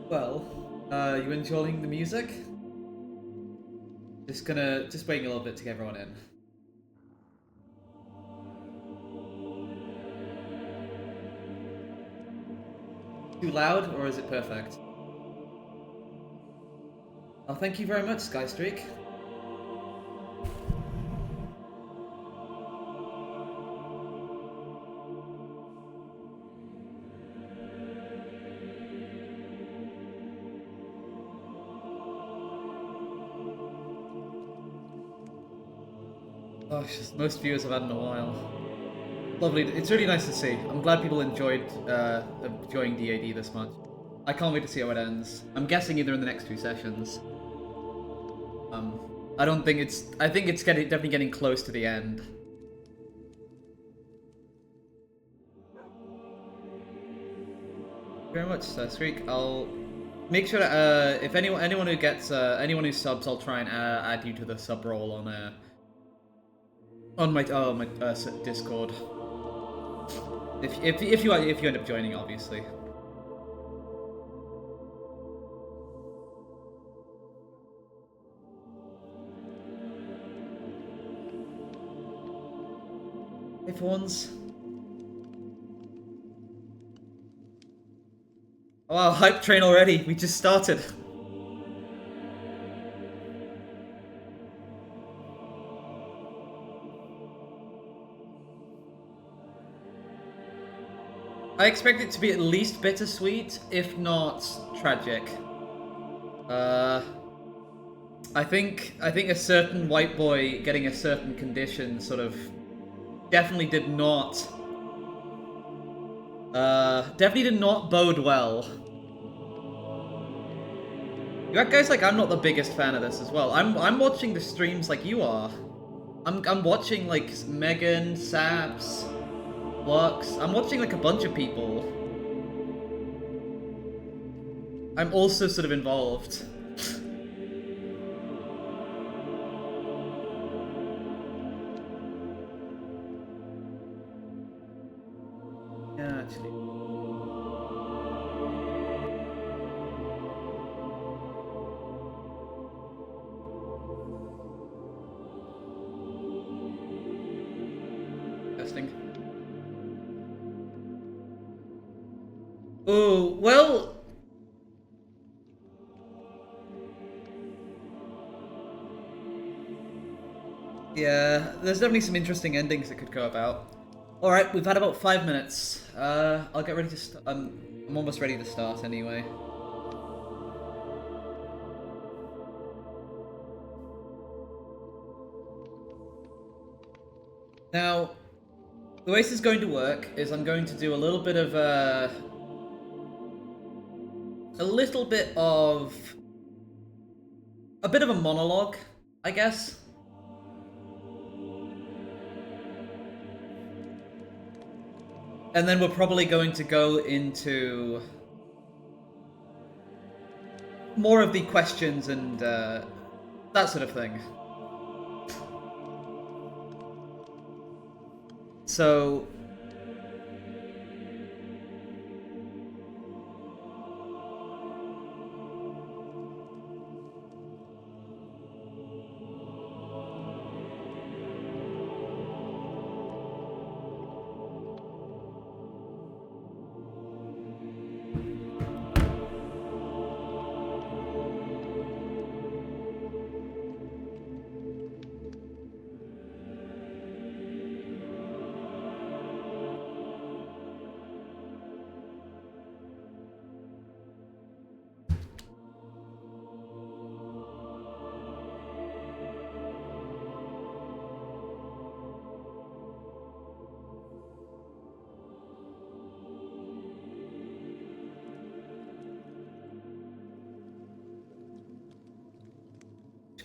Well, you enjoying the music? Just waiting a little bit to get everyone in. Too loud, or is it perfect? Oh, thank you very much, Skystreak. Gosh, most viewers I've had in a while. Lovely. It's really nice to see. I'm glad people enjoying DaD this much. I can't wait to see how it ends. I'm guessing either in the next 2 sessions. I don't think it's. I think it's definitely getting close to the end. Very much, Streak. I'll make sure that if anyone who gets anyone who subs, I'll try and add you to the sub roll on my Discord. If you end up joining, obviously. Hey, Fawns. Oh, wow, hype train already. We just started. I expect it to be at least bittersweet, if not tragic. I think a certain white boy getting a certain condition sort of definitely did not bode well. You got guys like I'm not the biggest fan of this as well. I'm watching the streams like you are. I'm watching like Megan, Saps, Lux. I'm watching like a bunch of people. I'm also sort of involved. Yeah, actually. Testing. Oh, well. Yeah, there's definitely some interesting endings that could go about. Alright, we've had about 5 minutes. I'll get ready to I'm almost ready to start anyway. Now, the way this is going to work is I'm going to do a little bit of a bit of a monologue, I guess. And then we're probably going to go into more of the questions and that sort of thing. So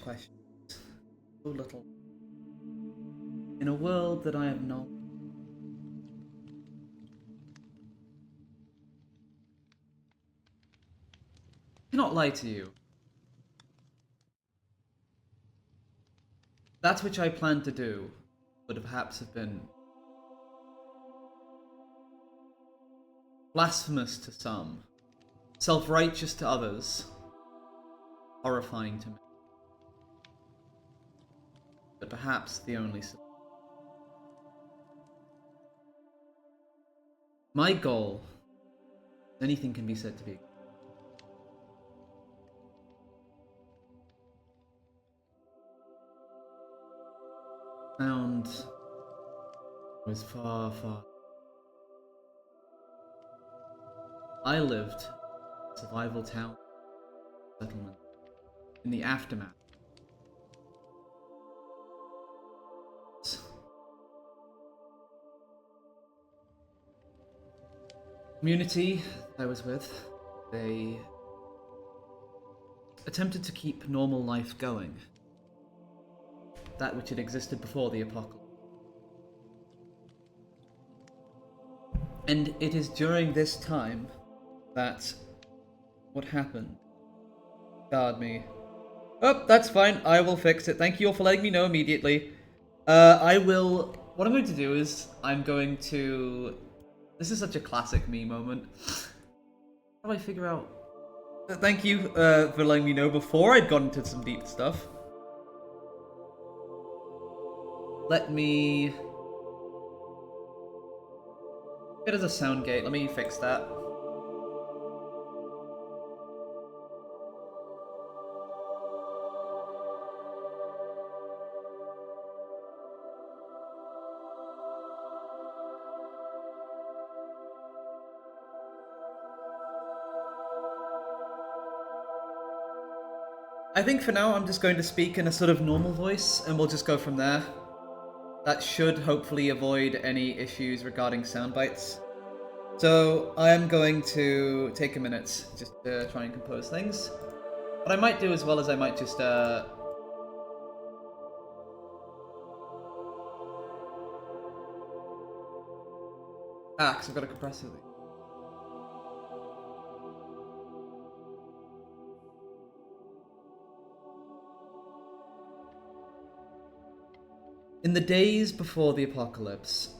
questions. So little. In a world that I have not. I cannot lie to you. That which I planned to do would perhaps have been blasphemous to some, self-righteous to others, horrifying to me. But perhaps the only solution. My goal, if anything can be said to be, found was far, far. I lived in a survival town settlement in the aftermath. Community I was with, they attempted to keep normal life going. That which had existed before the apocalypse. And it is during this time that what happened scarred me. Oh, that's fine. I will fix it. Thank you all for letting me know immediately. I will... What I'm going to do is I'm going to... This is such a classic me moment. How do I figure out... Thank you for letting me know before I'd gone into some deep stuff. Let me... It is a sound gate. Let me fix that. I think for now I'm just going to speak in a sort of normal voice and we'll just go from there. That should hopefully avoid any issues regarding sound bites. So I am going to take a minute just to try and compose things. What I might do as well is I might just because I've got a compressor thing. In the days before the apocalypse,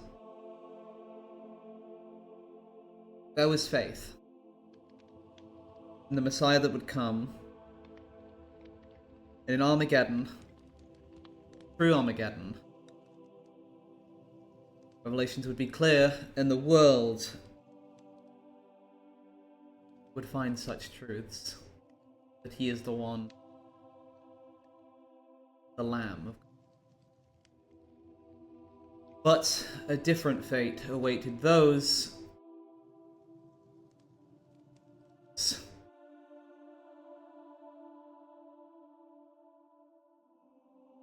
there was faith in the Messiah that would come, and in Armageddon, through Armageddon, revelations would be clear, and the world would find such truths that he is the one, the Lamb of God. But a different fate awaited those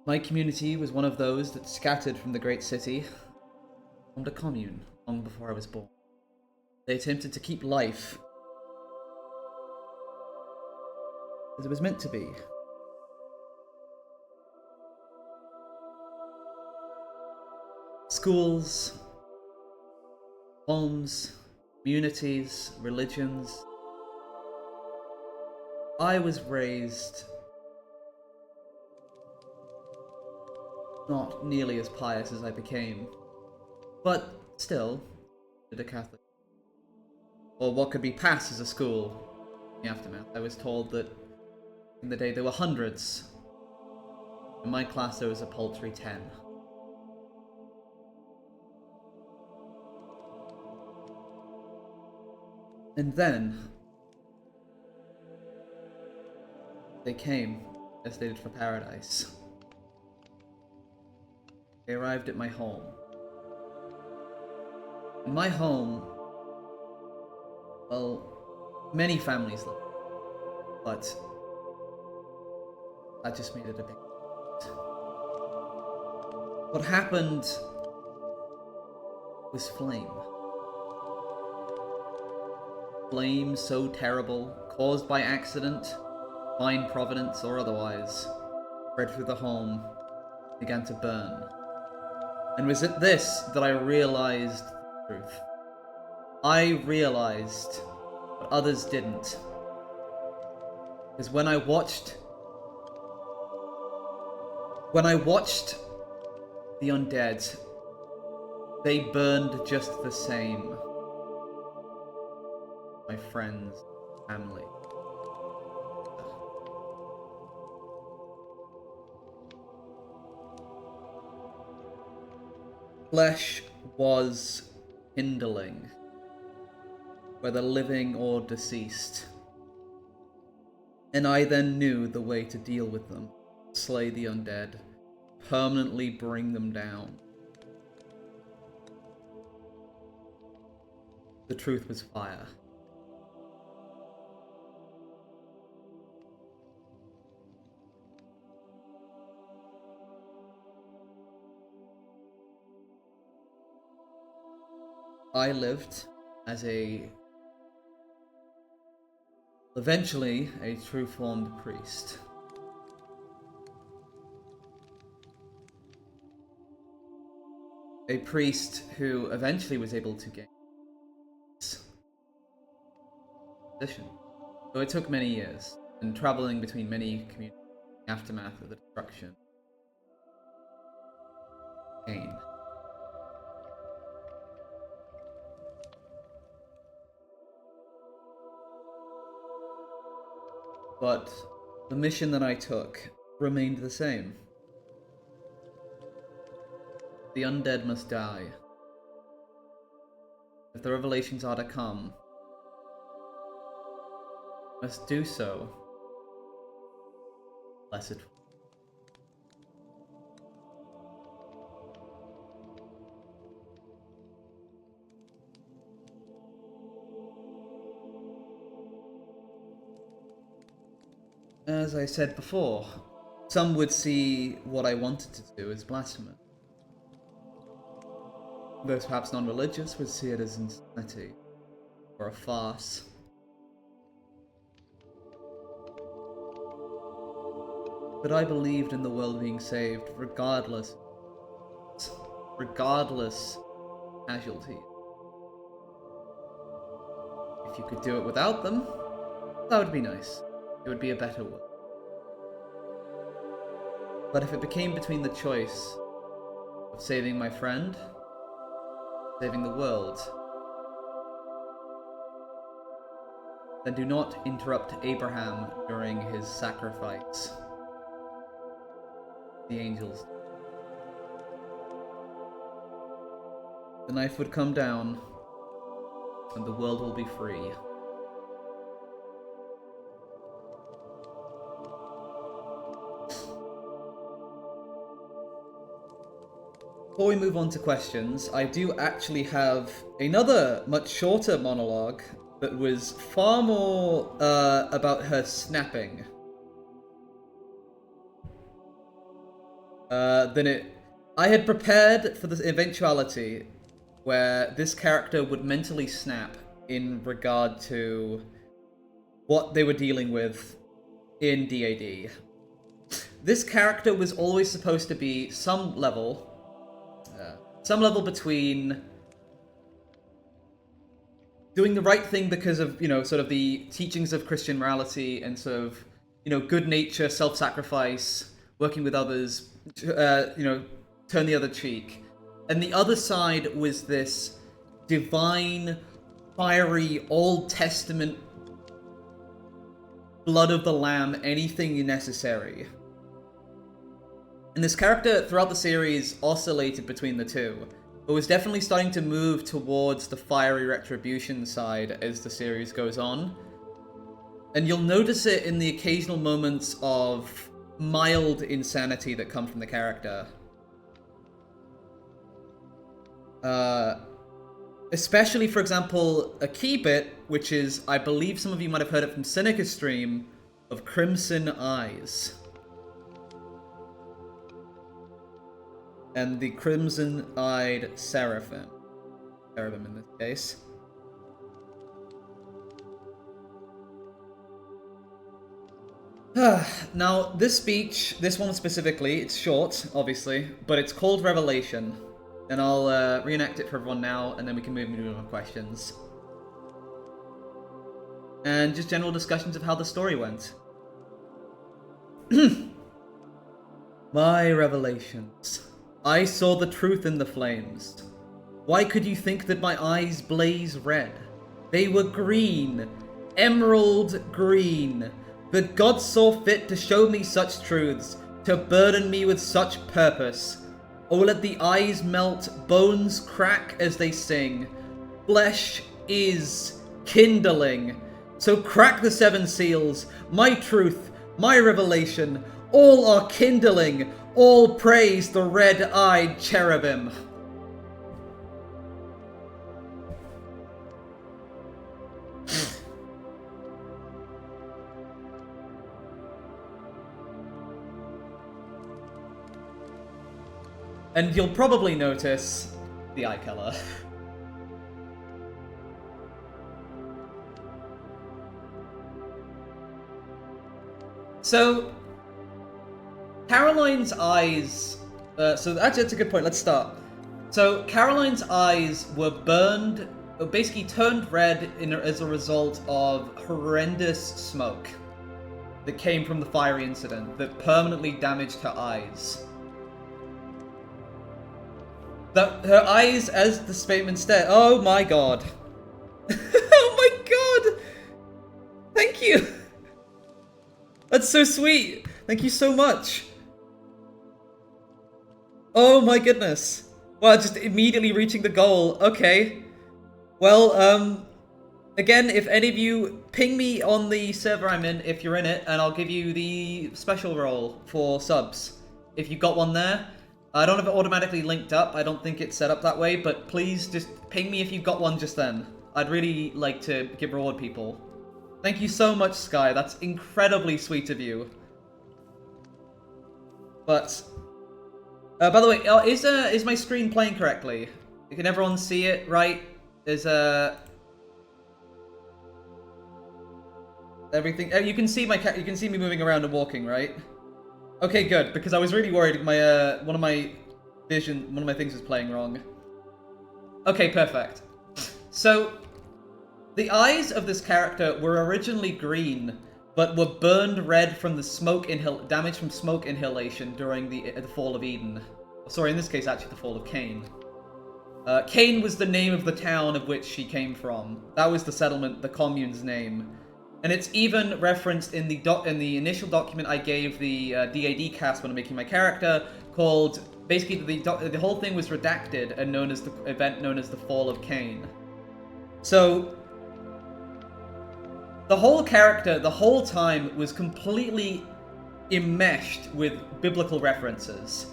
my community was one of those that scattered from the great city, formed a commune long before I was born. They attempted to keep life as it was meant to be. Schools, homes, communities, religions. I was raised not nearly as pious as I became, but still a Catholic. Or what could be passed as a school in the aftermath. I was told that in the day there were hundreds. In my class there was a paltry 10. And then they came, as they did for paradise. They arrived at my home. In my home, well, many families live, but that just made it a big deal. What happened was flame. Flame so terrible, caused by accident, divine providence or otherwise, spread through the home, began to burn. And was at this that I realized the truth. I realized what others didn't. Because when I watched the undead, they burned just the same. My friends, family. Flesh was kindling, whether living or deceased. And I then knew the way to deal with them. Slay the undead. Permanently bring them down. The truth was fire. I lived as eventually a true-formed priest. A priest who eventually was able to gain position. Though it took many years, and traveling between many communities in the aftermath of the destruction. Pain. But the mission that I took remained the same. The undead must die. If the revelations are to come, must do so. Blessed. As I said before, some would see what I wanted to do as blasphemous. Those perhaps non-religious would see it as insanity, or a farce. But I believed in the world being saved, regardless casualty. If you could do it without them, that would be nice. It would be a better world. But if it became between the choice of saving my friend, saving the world, then do not interrupt Abraham during his sacrifice. The angels. The knife would come down, and the world will be free. Before we move on to questions, I do actually have another much shorter monologue that was far more about her snapping than it. I had prepared for the eventuality where this character would mentally snap in regard to what they were dealing with in DaD. This character was always supposed to be some level between doing the right thing because of, sort of the teachings of Christian morality and sort of, good nature, self-sacrifice, working with others, turn the other cheek. And the other side was this divine, fiery, Old Testament, blood of the lamb, anything necessary. And this character, throughout the series, oscillated between the two, but was definitely starting to move towards the fiery retribution side as the series goes on. And you'll notice it in the occasional moments of mild insanity that come from the character. Especially, for example, a key bit, which is, I believe some of you might have heard it from Seneca's stream, of Crimson Eyes. And the crimson-eyed seraphim. Cherubim in this case. Now, this speech, this one specifically, it's short, obviously, but it's called Revelation. And I'll reenact it for everyone now, and then we can move into more questions. And just general discussions of how the story went. My revelations. I saw the truth in the flames. Why could you think that my eyes blaze red? They were green. emerald green. But God saw fit to show me such truths, to burden me with such purpose. Oh, let the eyes melt, bones crack as they sing. Flesh is kindling. So crack the 7 seals, my truth, my revelation. All are kindling, all praise the red-eyed cherubim. And you'll probably notice the eye color. So, Caroline's eyes... so actually that's a good point, let's start. So, Caroline's eyes were burned, basically turned red as a result of horrendous smoke that came from the fiery incident that permanently damaged her eyes. Her eyes, as the statement said, oh my god. Oh my god! Thank you! That's so sweet! Thank you so much! Oh my goodness. Well, just immediately reaching the goal. Okay. Well, again, if any of you ping me on the server I'm in, if you're in it, and I'll give you the special role for subs. If you got one there. I don't have it automatically linked up. I don't think it's set up that way, but please just ping me if you got one just then. I'd really like to reward people. Thank you so much, Sky. That's incredibly sweet of you. But, by the way, is my screen playing correctly? Can everyone see it, right? Is, everything... you can see you can see me moving around and walking, right? Okay, good, because I was really worried my, one of my things was playing wrong. Okay, perfect. So, the eyes of this character were originally green, but were burned red from the damage from smoke inhalation during the fall of Eden. Sorry, in this case, actually the fall of Cain. Cain was the name of the town of which she came from. That was the settlement, the commune's name. And it's even referenced in the initial document I gave the DaD cast when I'm making my character, called, basically the whole thing was redacted and known as the event known as the Fall of Cain. So, the whole character, the whole time, was completely enmeshed with biblical references.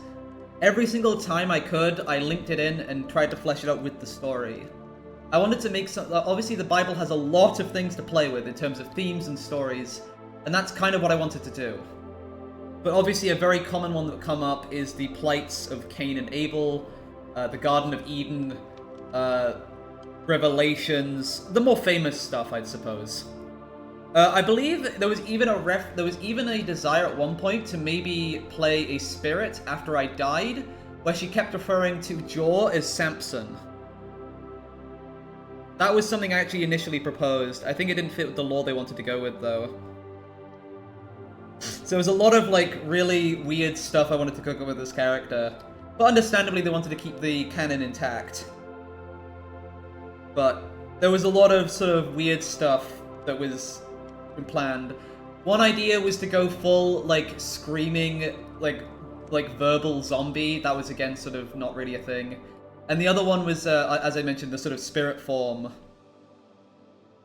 Every single time I could, I linked it in and tried to flesh it out with the story. I wanted to make some... Obviously, the Bible has a lot of things to play with in terms of themes and stories, and that's kind of what I wanted to do. But obviously, a very common one that would come up is the plights of Cain and Abel, the Garden of Eden, Revelations, the more famous stuff, I'd suppose. I believe there was even a desire at one point to maybe play a spirit after I died, where she kept referring to Jor as Samson. That was something I actually initially proposed. I think it didn't fit with the lore they wanted to go with, though. So there was a lot of, like, really weird stuff I wanted to cook up with this character. But understandably, they wanted to keep the canon intact. But there was a lot of sort of weird stuff that was planned. One idea was to go full, like, screaming, like verbal zombie. That was, again, sort of not really a thing. And the other one was, as I mentioned, the sort of spirit form.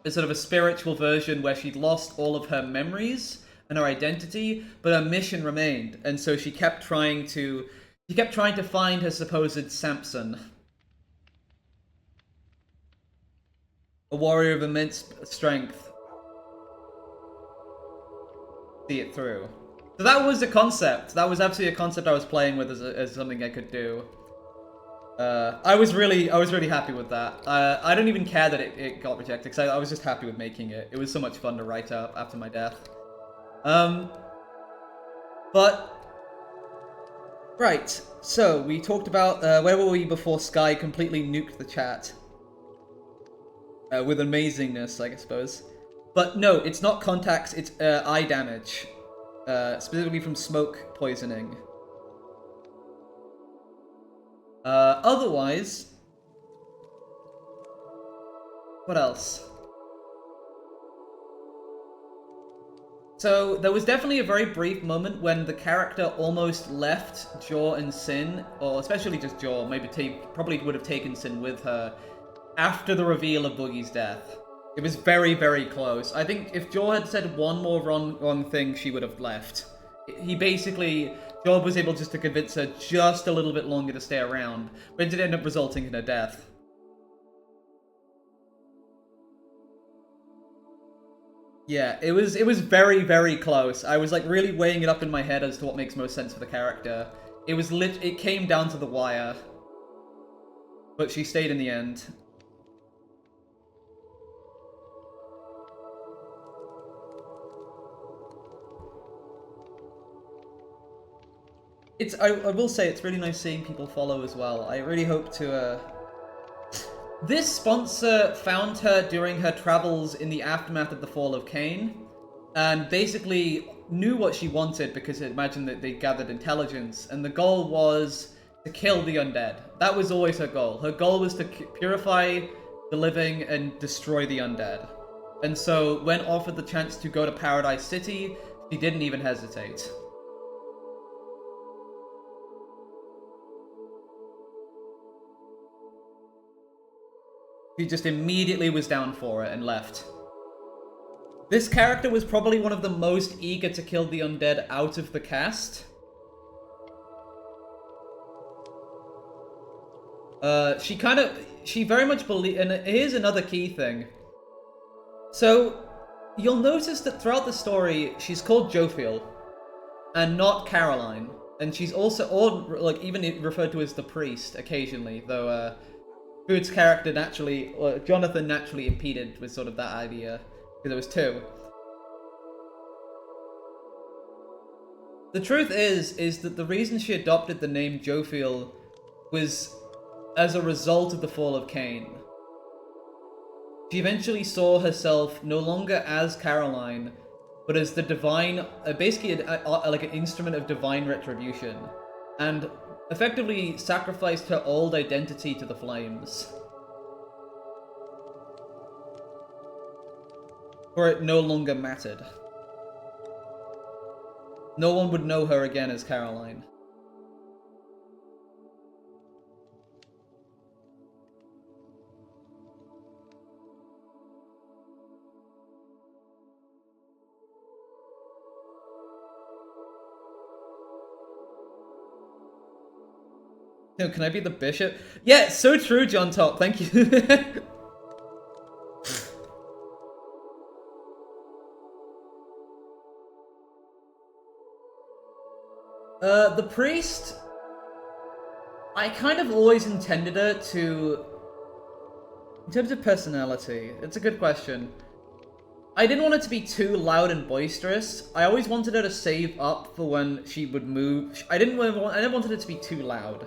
It's sort of a spiritual version where she'd lost all of her memories and her identity, but her mission remained. And so she kept trying to find her supposed Samson. A warrior of immense strength. See it through. So that was a concept. That was absolutely a concept I was playing with as something I could do. I was really happy with that. I don't even care that it got rejected, because I was just happy with making it. It was so much fun to write up after my death. But... Right, so we talked about, where were we before Sky completely nuked the chat? With amazingness, I suppose. But no, it's not contacts, it's eye damage. Specifically from smoke poisoning. Otherwise... What else? So there was definitely a very brief moment when the character almost left Jaw and Sin, or especially just Jaw, maybe probably would have taken Sin with her, after the reveal of Boogie's death. It was very, very close. I think if Jaw had said one more wrong thing, she would have left. Jaw was able just to convince her just a little bit longer to stay around, but it did end up resulting in her death. Yeah, it was very, very close. I was like really weighing it up in my head as to what makes most sense for the character. It came down to the wire. But she stayed in the end. I will say it's really nice seeing people follow as well. I really hope to This sponsor found her during her travels in the aftermath of the fall of Cain, and basically knew what she wanted because I imagine that they gathered intelligence, and the goal was to kill the undead. That was always her goal. Her goal was to purify the living and destroy the undead. And so when offered the chance to go to Paradise City, she didn't even hesitate. He just immediately was down for it and left. This character was probably one of the most eager to kill the undead out of the cast. She very much believed, and here's another key thing. So, you'll notice that throughout the story, she's called Jophiel, and not Caroline. And she's also, even referred to as the priest occasionally, though, Food's character Jonathan naturally impeded with sort of that idea, because there was two. The truth is that the reason she adopted the name Jophiel was as a result of the fall of Cain. She eventually saw herself no longer as Caroline, but as the divine, basically like an instrument of divine retribution, and effectively sacrificed her old identity to the flames. For it no longer mattered. No one would know her again as Caroline. No, can I be the bishop? Yeah, so true, John Top. Thank you. The priest, I kind of always intended her to, in terms of personality, it's a good question. I didn't want it to be too loud and boisterous. I always wanted her to save up for when she would move. I never wanted it to be too loud.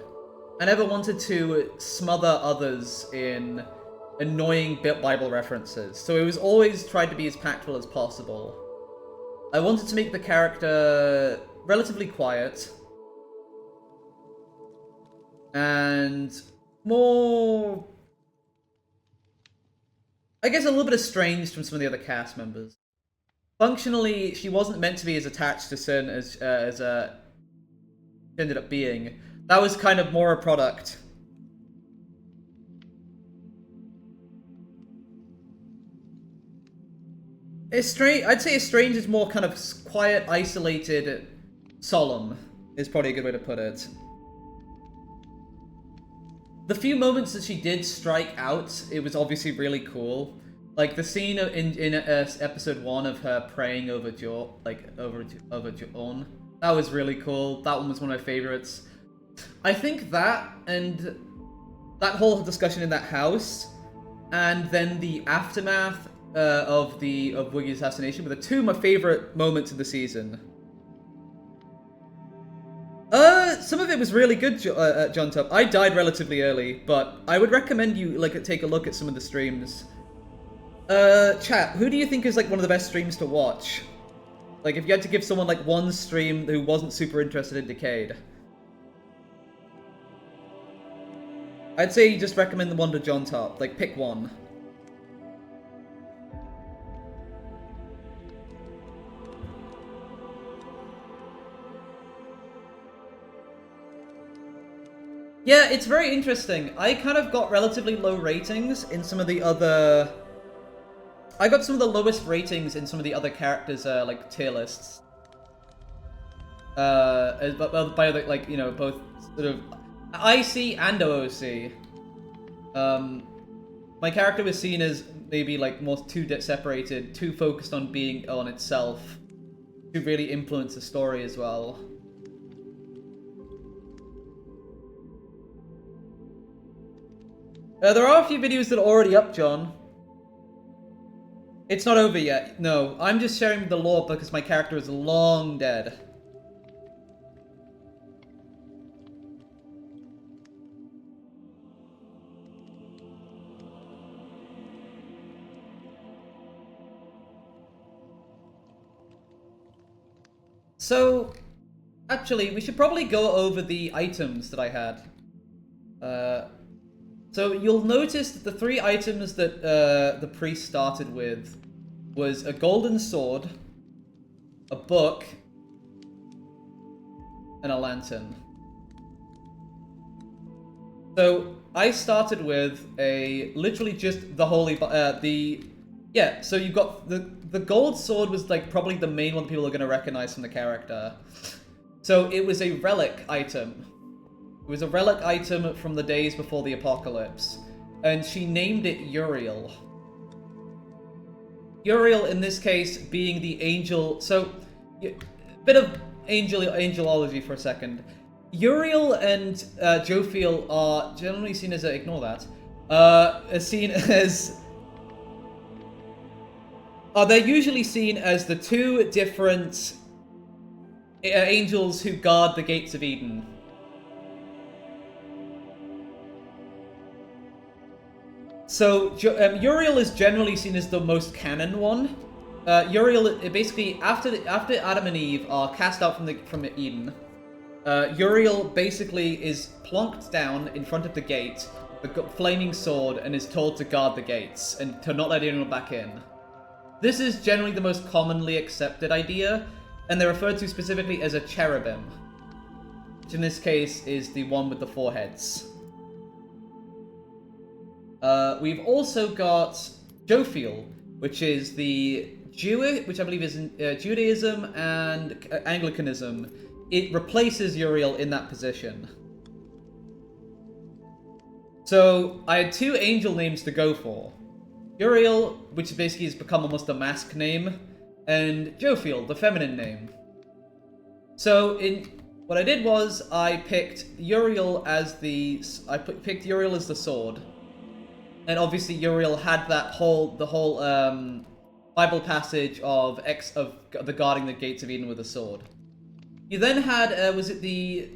I never wanted to smother others in annoying Bible references, so it was always tried to be as tactful as possible. I wanted to make the character relatively quiet, and more, I guess, a little bit estranged from some of the other cast members. Functionally, she wasn't meant to be as attached to Sin as she ended up being. That was kind of more a product. I'd say estranged is more kind of quiet, isolated, solemn, is probably a good way to put it. The few moments that she did strike out, it was obviously really cool. Like the scene in episode 1 of her praying over John. That was really cool. That one was one of my favorites. I think that, and that whole discussion in that house, and then the aftermath of Woogie's assassination were the two of my favorite moments of the season. Some of it was really good, John Tubb. I died relatively early, but I would recommend you take a look at some of the streams. Chat, who do you think is one of the best streams to watch? If you had to give someone one stream who wasn't super interested in Decade. I'd say you just recommend the one to John Top. Pick one. Yeah, it's very interesting. I kind of got relatively low ratings in some of the other... I got some of the lowest ratings in some of the other characters' like tier lists. By the, like, you know, both sort of IC and OOC. My character was seen as maybe like more too separated, too focused on being on itself, to really influence the story as well. There are a few videos that are already up, John. It's not over yet. No, I'm just sharing the lore because my character is long dead. So, actually, we should probably go over the items that I had. So you'll notice that the 3 items that the priest started with was a golden sword, a book, and a lantern. So I started with literally just the holy yeah. So you got the gold sword was like probably the main one people are gonna recognize from the character. So it was a relic item. It was a relic item from the days before the apocalypse, and she named it Uriel. Uriel, in this case, being the angel. So, a bit of angelology for a second. Uriel and Jophiel are generally seen as ignore that. Seen as. They're usually seen as the 2 different angels who guard the gates of Eden. So, Uriel is generally seen as the most canon one. Uriel, basically, after Adam and Eve are cast out from Eden, Uriel basically is plonked down in front of the gate with a flaming sword and is told to guard the gates and to not let anyone back in. This is generally the most commonly accepted idea, and they're referred to specifically as a cherubim, which in this case is the one with the 4 heads. We've also got Jophiel, which is the which I believe is in Judaism and Anglicanism. It replaces Uriel in that position. So I had 2 angel names to go for. Uriel, which basically has become almost a mask name, and Jophiel, the feminine name. So what I did was I picked Uriel as picked Uriel as the sword. And obviously Uriel had the whole Bible passage of the guarding the gates of Eden with a sword. You then had was it the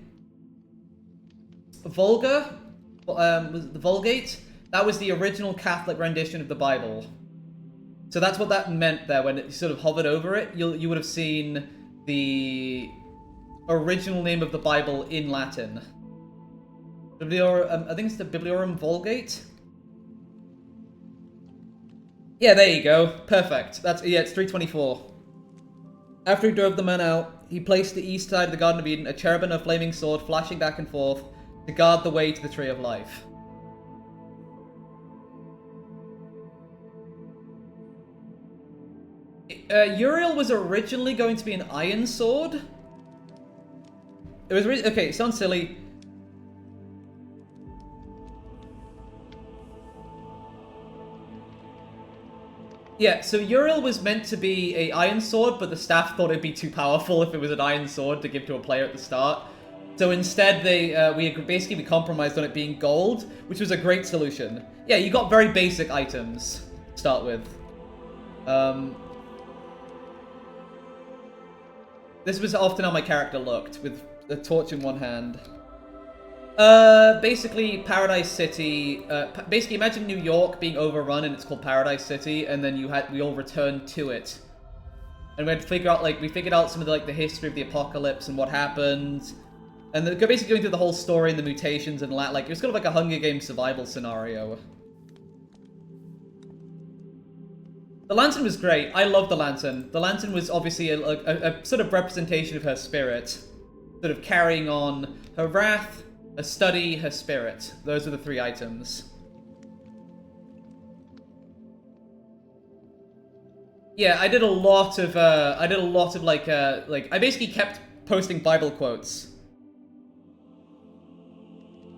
Vulga? Was it the Vulgate? That was the original Catholic rendition of the Bible. So that's what that meant there. When it sort of hovered over it, you would have seen the original name of the Bible in Latin. I think it's the Bibliorum Vulgate. Yeah, there you go. Perfect. It's 324. After he drove the men out, he placed the east side of the Garden of Eden, a cherubim and a flaming sword flashing back and forth to guard the way to the Tree of Life. Uriel was originally going to be an iron sword. It was okay, it sounds silly. Yeah, so Uriel was meant to be a iron sword, but the staff thought it'd be too powerful if it was an iron sword to give to a player at the start. So instead, we compromised on it being gold, which was a great solution. Yeah, you got very basic items to start with. This was often how my character looked, with a torch in one hand. Basically, Paradise City. Basically, imagine New York being overrun and it's called Paradise City, and then we all returned to it, and we had to figure out we figured out some of the history of the apocalypse and what happened, and they're basically going through the whole story and the mutations and it was kind of like a Hunger Games survival scenario. The lantern was great. I love the lantern. The lantern was obviously a sort of representation of her spirit, sort of carrying on her wrath, a study, her spirit. Those are the 3 items. Yeah, I did a lot of like, I basically kept posting Bible quotes.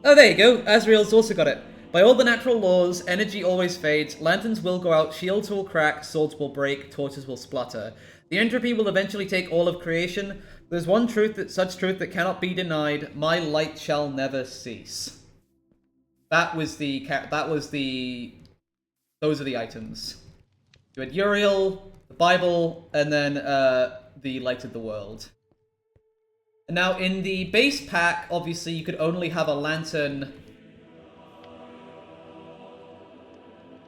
Oh, there you go. Asriel's also got it. By all the natural laws, energy always fades, lanterns will go out, shields will crack, swords will break, torches will splutter. The entropy will eventually take all of creation. There's one truth, such truth that cannot be denied. My light shall never cease. Those are the items. You had Uriel, the Bible, and then the Light of the World. And now in the base pack, obviously you could only have a lantern.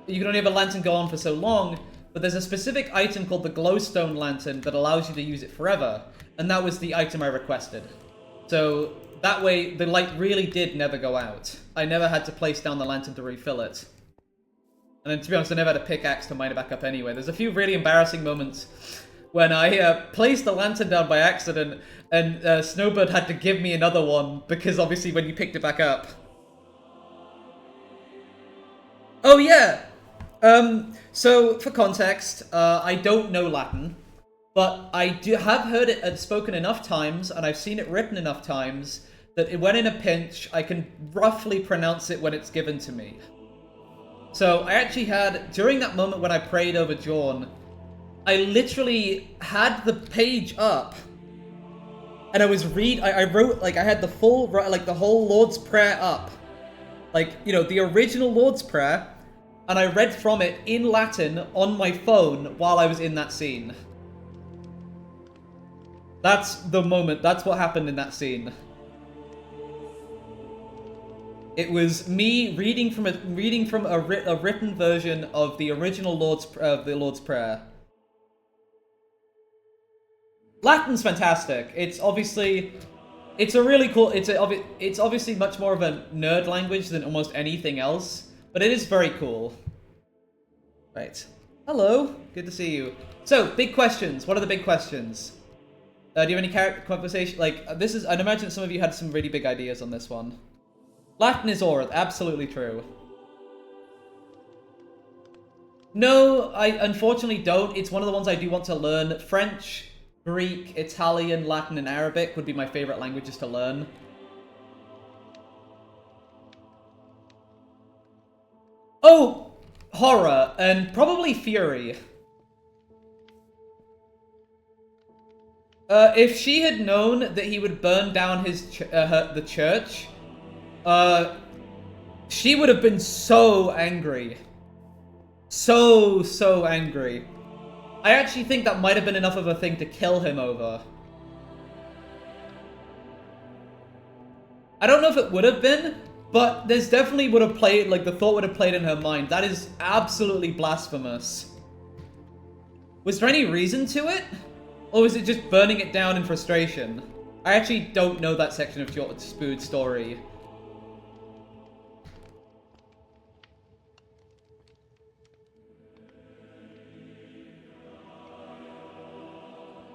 You can only have a lantern go on for so long, but there's a specific item called the glowstone lantern that allows you to use it forever, and that was the item I requested. So that way the light really did never go out. I never had to place down the lantern to refill it. And then, to be honest, I never had a pickaxe to mine it back up anyway. There's a few really embarrassing moments when I placed the lantern down by accident, and Snowbird had to give me another one, because obviously when you picked it back up. Oh yeah! So, for context, I don't know Latin, but I have heard it spoken enough times, and I've seen it written enough times, that when in a pinch, I can roughly pronounce it when it's given to me. So, I actually had, during that moment when I prayed over Jorn, I literally had the page up, and I was I wrote, like, I had the full, like, the whole Lord's Prayer up. Like, you know, the original Lord's Prayer, and I read from it in Latin on my phone while I was in that scene. That's the moment, that's what happened in that scene. It was me reading from a written version of the original Lord's Prayer. Latin's fantastic. It's obviously, it's a really cool. It's obviously much more of a nerd language than almost anything else, but it is very cool. Right. Hello. Good to see you. So, big questions. What are the big questions? Do you have any character conversation? Like, this is. I'd imagine some of you had some really big ideas on this one. Latin is Aura. Absolutely true. No, I unfortunately don't. It's one of the ones I do want to learn. French, Greek, Italian, Latin, and Arabic would be my favorite languages to learn. Oh! Horror, and probably Fury. If she had known that he would burn down the church, she would have been so angry. So angry. I actually think that might have been enough of a thing to kill him over. I don't know if it would have been, but there's definitely would have played, like, the thought would have played in her mind. That is absolutely blasphemous. Was there any reason to it? Or was it just burning it down in frustration? I actually don't know that section of Spood's story.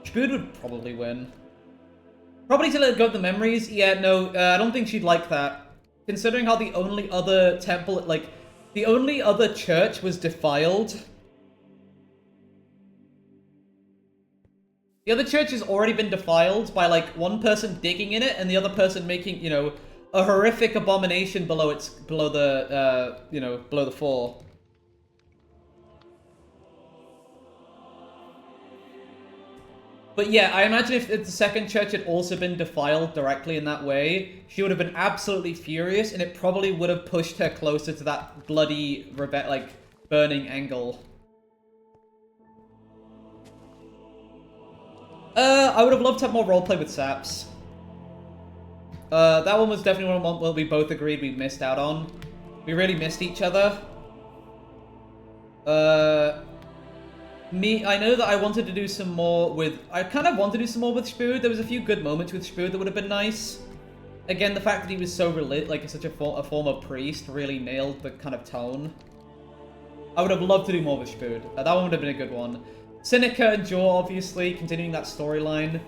Spood would probably win. Probably to let go of the memories? Yeah, no, I don't think she'd like that. Considering how the only other temple, like, the only other church was defiled. The other church has already been defiled by, like, one person digging in it and the other person making, you know, a horrific abomination below the fall. But yeah, I imagine if the second church had also been defiled directly in that way, she would have been absolutely furious, and it probably would have pushed her closer to that bloody, like, burning angle. I would have loved to have more roleplay with Saps. That one was definitely one where we both agreed we missed out on. We really missed each other. I know that I wanted to do some more with... I kind of wanted to do some more with Spood. There was a few good moments with Spood that would have been nice. Again, the fact that he was so like such a former priest really nailed the kind of tone. I would have loved to do more with Spood. That one would have been a good one. Seneca and Jaw, obviously, continuing that storyline.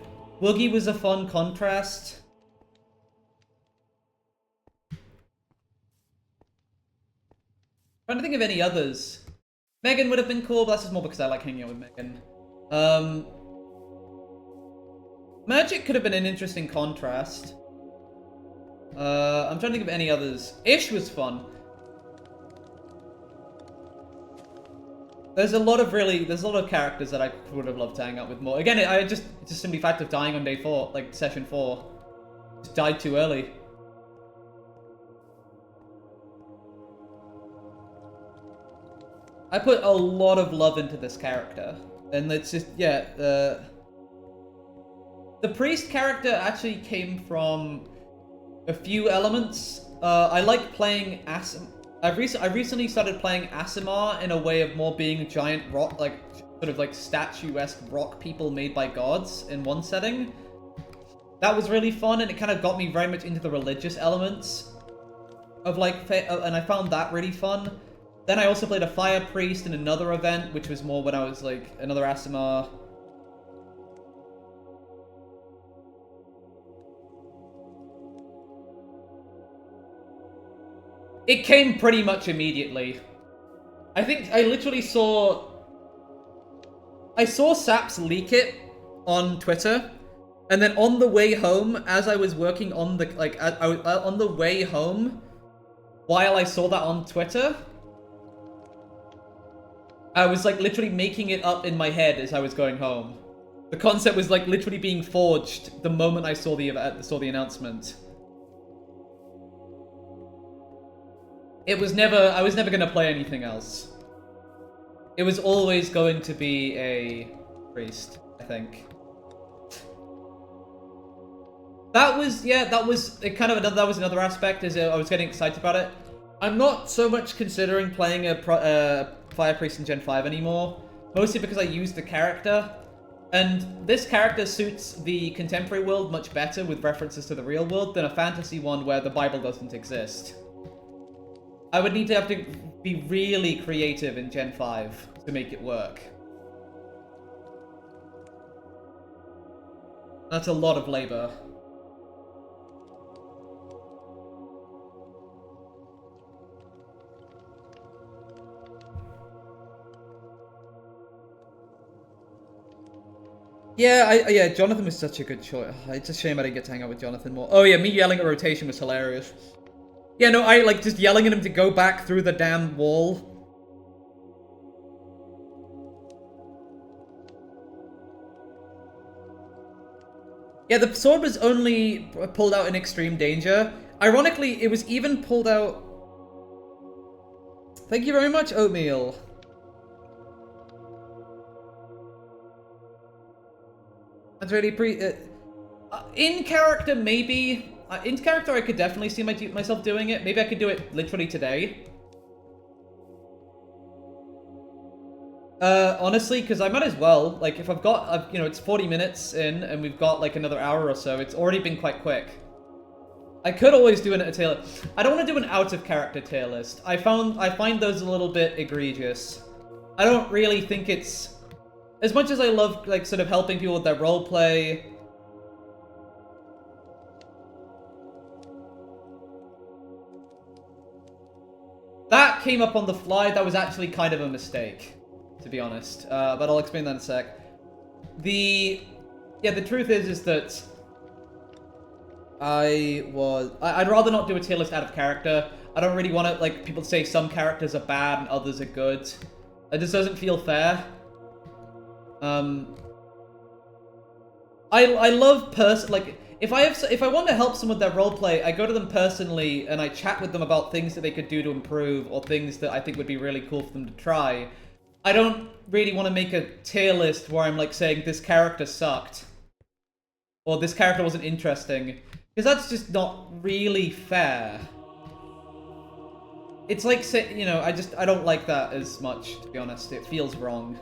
Woogie was a fun contrast. trying to think of any others. Megan would have been cool, but that's just more because I like hanging out with Megan. Magic could have been an interesting contrast. I'm trying to think of any others. Ish was fun. There's a lot of characters that I would have loved to hang out with more. Again, it's just simply fact of dying on day 4, like session 4. Just died too early. I put a lot of love into this character. And it's just, yeah, the priest character actually came from a few elements. I like playing I recently started playing Aasimar in a way of more being giant rock, like, sort of like statuesque rock people made by gods in one setting. That was really fun, and it kind of got me very much into the religious elements of, like, and I found that really fun. Then I also played a fire priest in another event, which was more when I was, like, another Aasimar. It came pretty much immediately. I think I literally saw Saps leak it on Twitter, and then on the way home, as I was working on the, like, on the way home, while I saw that on Twitter, I was, like, literally making it up in my head as I was going home. The concept was, like, literally being forged the moment I saw the announcement. I was never gonna play anything else. It was always going to be a priest, I think. That was another aspect, is I was getting excited about it. I'm not so much considering playing a Fire Priest in Gen 5 anymore, mostly because I use the character, and this character suits the contemporary world much better with references to the real world than a fantasy one where the Bible doesn't exist. I would need to have to be really creative in Gen 5 to make it work. That's a lot of labor. Yeah, Jonathan was such a good choice. It's a shame I didn't get to hang out with Jonathan more. Oh yeah, me yelling at rotation was hilarious. Yeah, no, I like just yelling at him to go back through the damn wall. Yeah, the sword was only pulled out in extreme danger. Ironically, it was even pulled out... Thank you very much, Oatmeal. That's really in character, maybe... in character, I could definitely see myself doing it. Maybe I could do it literally today. Honestly, because I might as well. Like, if I've got, you know, it's 40 minutes in, and we've got, like, another hour or so. It's already been quite quick. I could always do a tier list. I don't want to do an out-of-character tier list. I find those a little bit egregious. I don't really think it's... As much as I love, like, sort of helping people with their roleplay... That came up on the fly. That was actually kind of a mistake, to be honest. But I'll explain that in a sec. The truth is that I'd rather not do a tier list out of character. I don't really want to, like, people say some characters are bad and others are good. It just doesn't feel fair. I love if I want to help someone with their roleplay, I go to them personally and I chat with them about things that they could do to improve or things that I think would be really cool for them to try. I don't really want to make a tier list where I'm like saying this character sucked or this character wasn't interesting, because that's just not really fair. It's like, you know, I don't like that as much, to be honest. It feels wrong.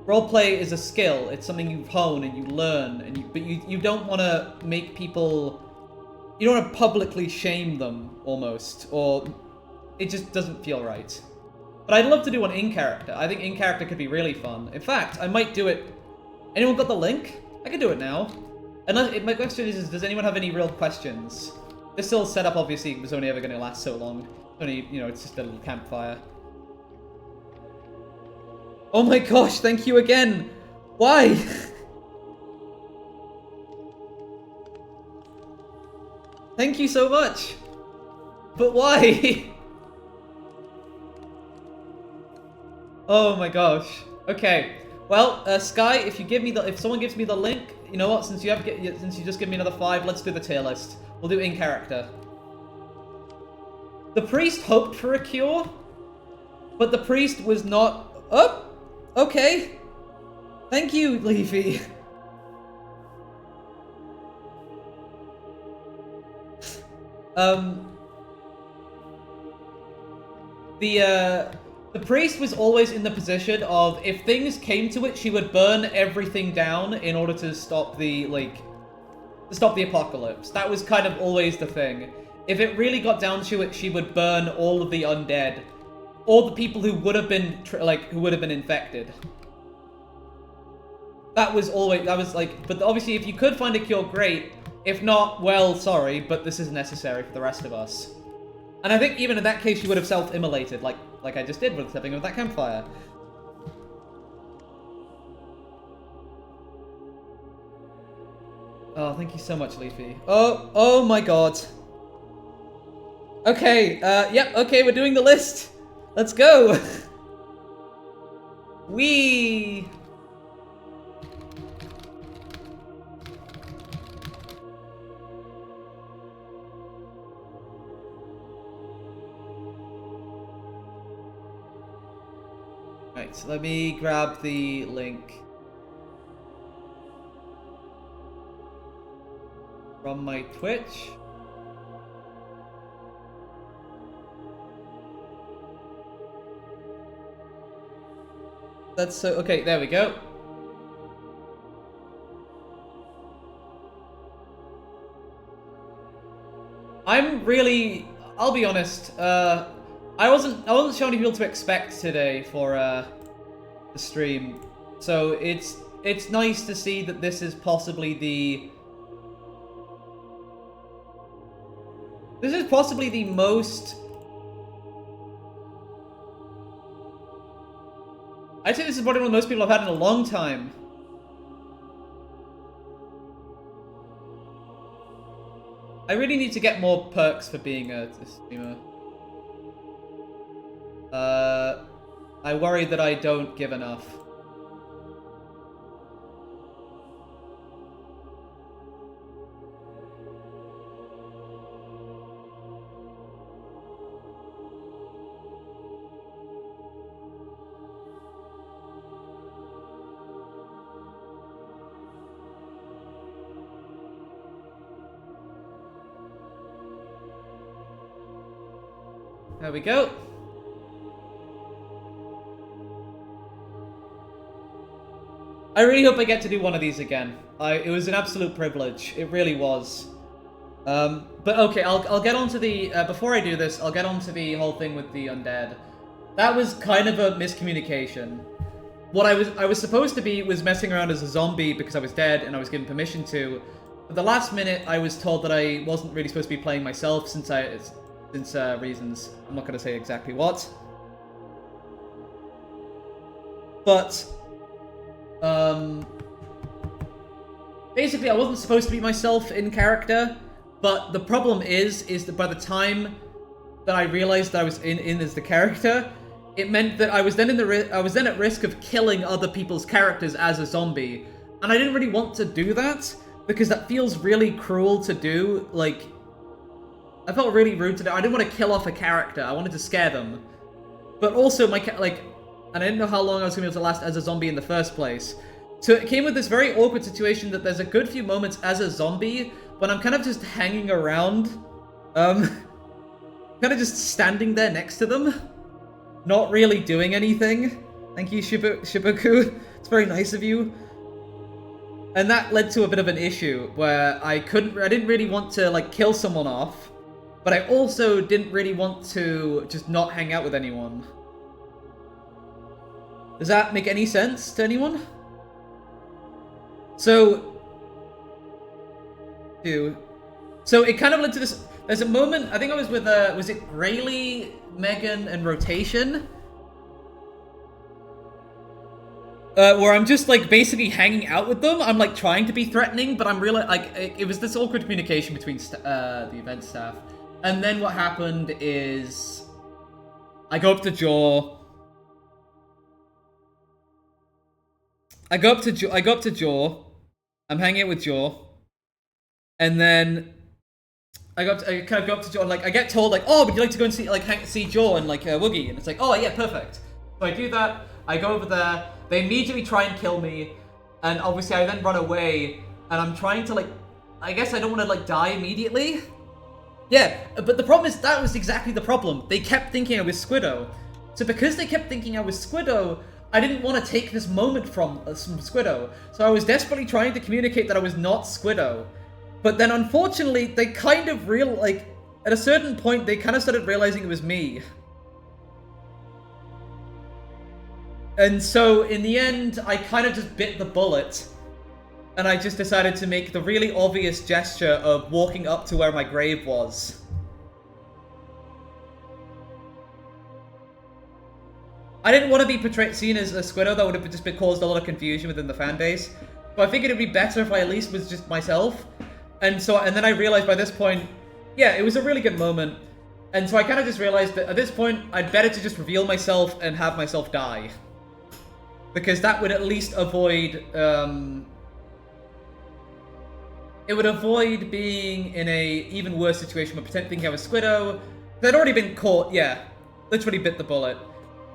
Roleplay is a skill. It's something you hone and you learn, and but you don't want to make people... You don't want to publicly shame them, almost, or it just doesn't feel right. But I'd love to do one in character. I think in character could be really fun. In fact, I might do it... Anyone got the link? I could do it now. Unless, my question is, does anyone have any real questions? This whole setup obviously was only ever going to last so long. Only, you know, it's just a little campfire. Oh my gosh, thank you again! Why? Thank you so much! But why? Oh my gosh. Okay. Well, Sky, if someone gives me the link, you know what? Since you just give me another 5, let's do the tier list. We'll do in character. The priest hoped for a cure, but the priest was not. Oh, okay. Thank you, Leafy. The priest was always in the position of, if things came to it, she would burn everything down in order to stop the, apocalypse. That was kind of always the thing. If it really got down to it, she would burn all of the undead. All the people who would have been, infected. But obviously if you could find a cure, great. If not, well, sorry, but this is necessary for the rest of us. And I think even in that case, she would have self-immolated, like I just did with stepping over that campfire. Oh, thank you so much, Leafy. Oh my god. Okay, yep, okay, we're doing the list. Let's go. Whee! Right, so let me grab the link from my Twitch. That's so okay, there we go. I'll be honest, I wasn't sure how many people to expect today for the stream. So it's nice to see that this is possibly the most, I'd say this is probably one of the most people I've had in a long time. I really need to get more perks for being a streamer. I worry that I don't give enough. There we go. I really hope I get to do one of these again. It was an absolute privilege. It really was. But okay, I'll get onto the before I do this, I'll get onto the whole thing with the undead. That was kind of a miscommunication. What I was supposed to be was messing around as a zombie because I was dead and I was given permission to. But the last minute, I was told that I wasn't really supposed to be playing myself since reasons. I'm not going to say exactly what. But basically, I wasn't supposed to be myself in character. But the problem is that by the time that I realized that I was in as the character, it meant that I was then at risk of killing other people's characters as a zombie, and I didn't really want to do that because that feels really cruel to do. Like, I felt really rude to do. I didn't want to kill off a character. I wanted to scare them, but also and I didn't know how long I was going to be able to last as a zombie in the first place. So it came with this very awkward situation that there's a good few moments as a zombie when I'm kind of just hanging around, kind of just standing there next to them, not really doing anything. Thank you, Shibuku. It's very nice of you. And that led to a bit of an issue where I didn't really want to like kill someone off, but I also didn't really want to just not hang out with anyone. Does that make any sense to anyone? So it kind of led to this. There's a moment, I think I was with, was it Graylee, Megan, and Rotation? Where I'm just, like, basically hanging out with them. I'm, like, trying to be threatening, but I'm really, like, it was this awkward communication between the event staff. And then what happened is... I go up to Jaw. I go up to Jaw. I'm hanging out with Jaw. And then... I kind of go up to Jaw and, like, I get told, like, oh, would you like to go and see Jaw and, like, Woogie? And it's like, oh, yeah, perfect. So I do that. I go over there. They immediately try and kill me, and obviously I then run away, and I'm trying to, like, I guess I don't want to, like, die immediately. Yeah, but the problem is, that was exactly the problem. They kept thinking I was Squiddo. So because they kept thinking I was Squiddo, I didn't want to take this moment from Squiddo. So I was desperately trying to communicate that I was not Squiddo. But then, unfortunately, they kind of at a certain point, they kind of started realizing it was me. And so, in the end, I kind of just bit the bullet. And I just decided to make the really obvious gesture of walking up to where my grave was. I didn't want to be seen as a Squiddo. That would have just caused a lot of confusion within the fan base. But I figured it'd be better if I at least was just myself. And then I realized by this point, yeah, it was a really good moment. And so I kind of just realized that at this point, I'd better to just reveal myself and have myself die. Because that would at least avoid, it would avoid being in a even worse situation where pretending thinking I was Squiddo. They'd already been caught, yeah. Literally bit the bullet.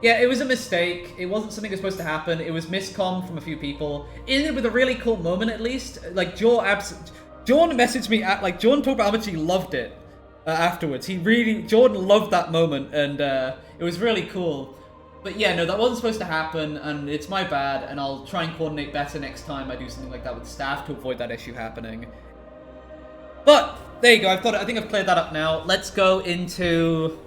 Yeah, it was a mistake. It wasn't something that was supposed to happen. It was miscomm from a few people. It ended with a really cool moment, at least. Like, John messaged me John talked about how much he loved it afterwards. Jordan loved that moment, and it was really cool. But yeah, no, that wasn't supposed to happen, and it's my bad, and I'll try and coordinate better next time I do something like that with staff to avoid that issue happening. But, there you go, I think I've cleared that up now. Let's go into...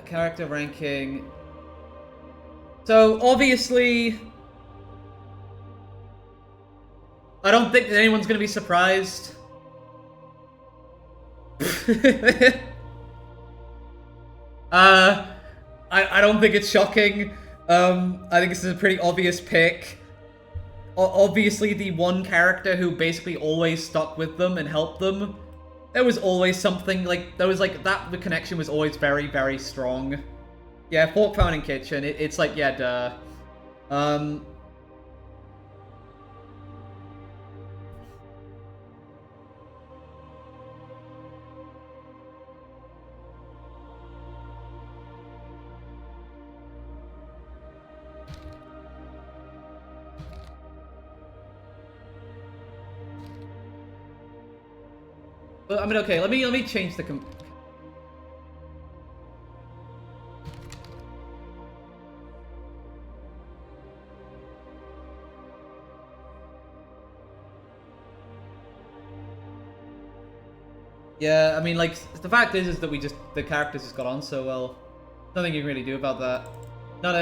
character ranking. So, obviously, I don't think that anyone's gonna be surprised. I don't think it's shocking. I think this is a pretty obvious pick. Obviously, the one character who basically always stuck with them and helped them. There was always something, the connection was always very, very strong. Yeah, Fork, Pound, and Kitchen, it's like, yeah, duh. I mean, okay, let me change the Yeah, I mean, like, the fact is that the characters just got on so well. Nothing you can really do about that. Not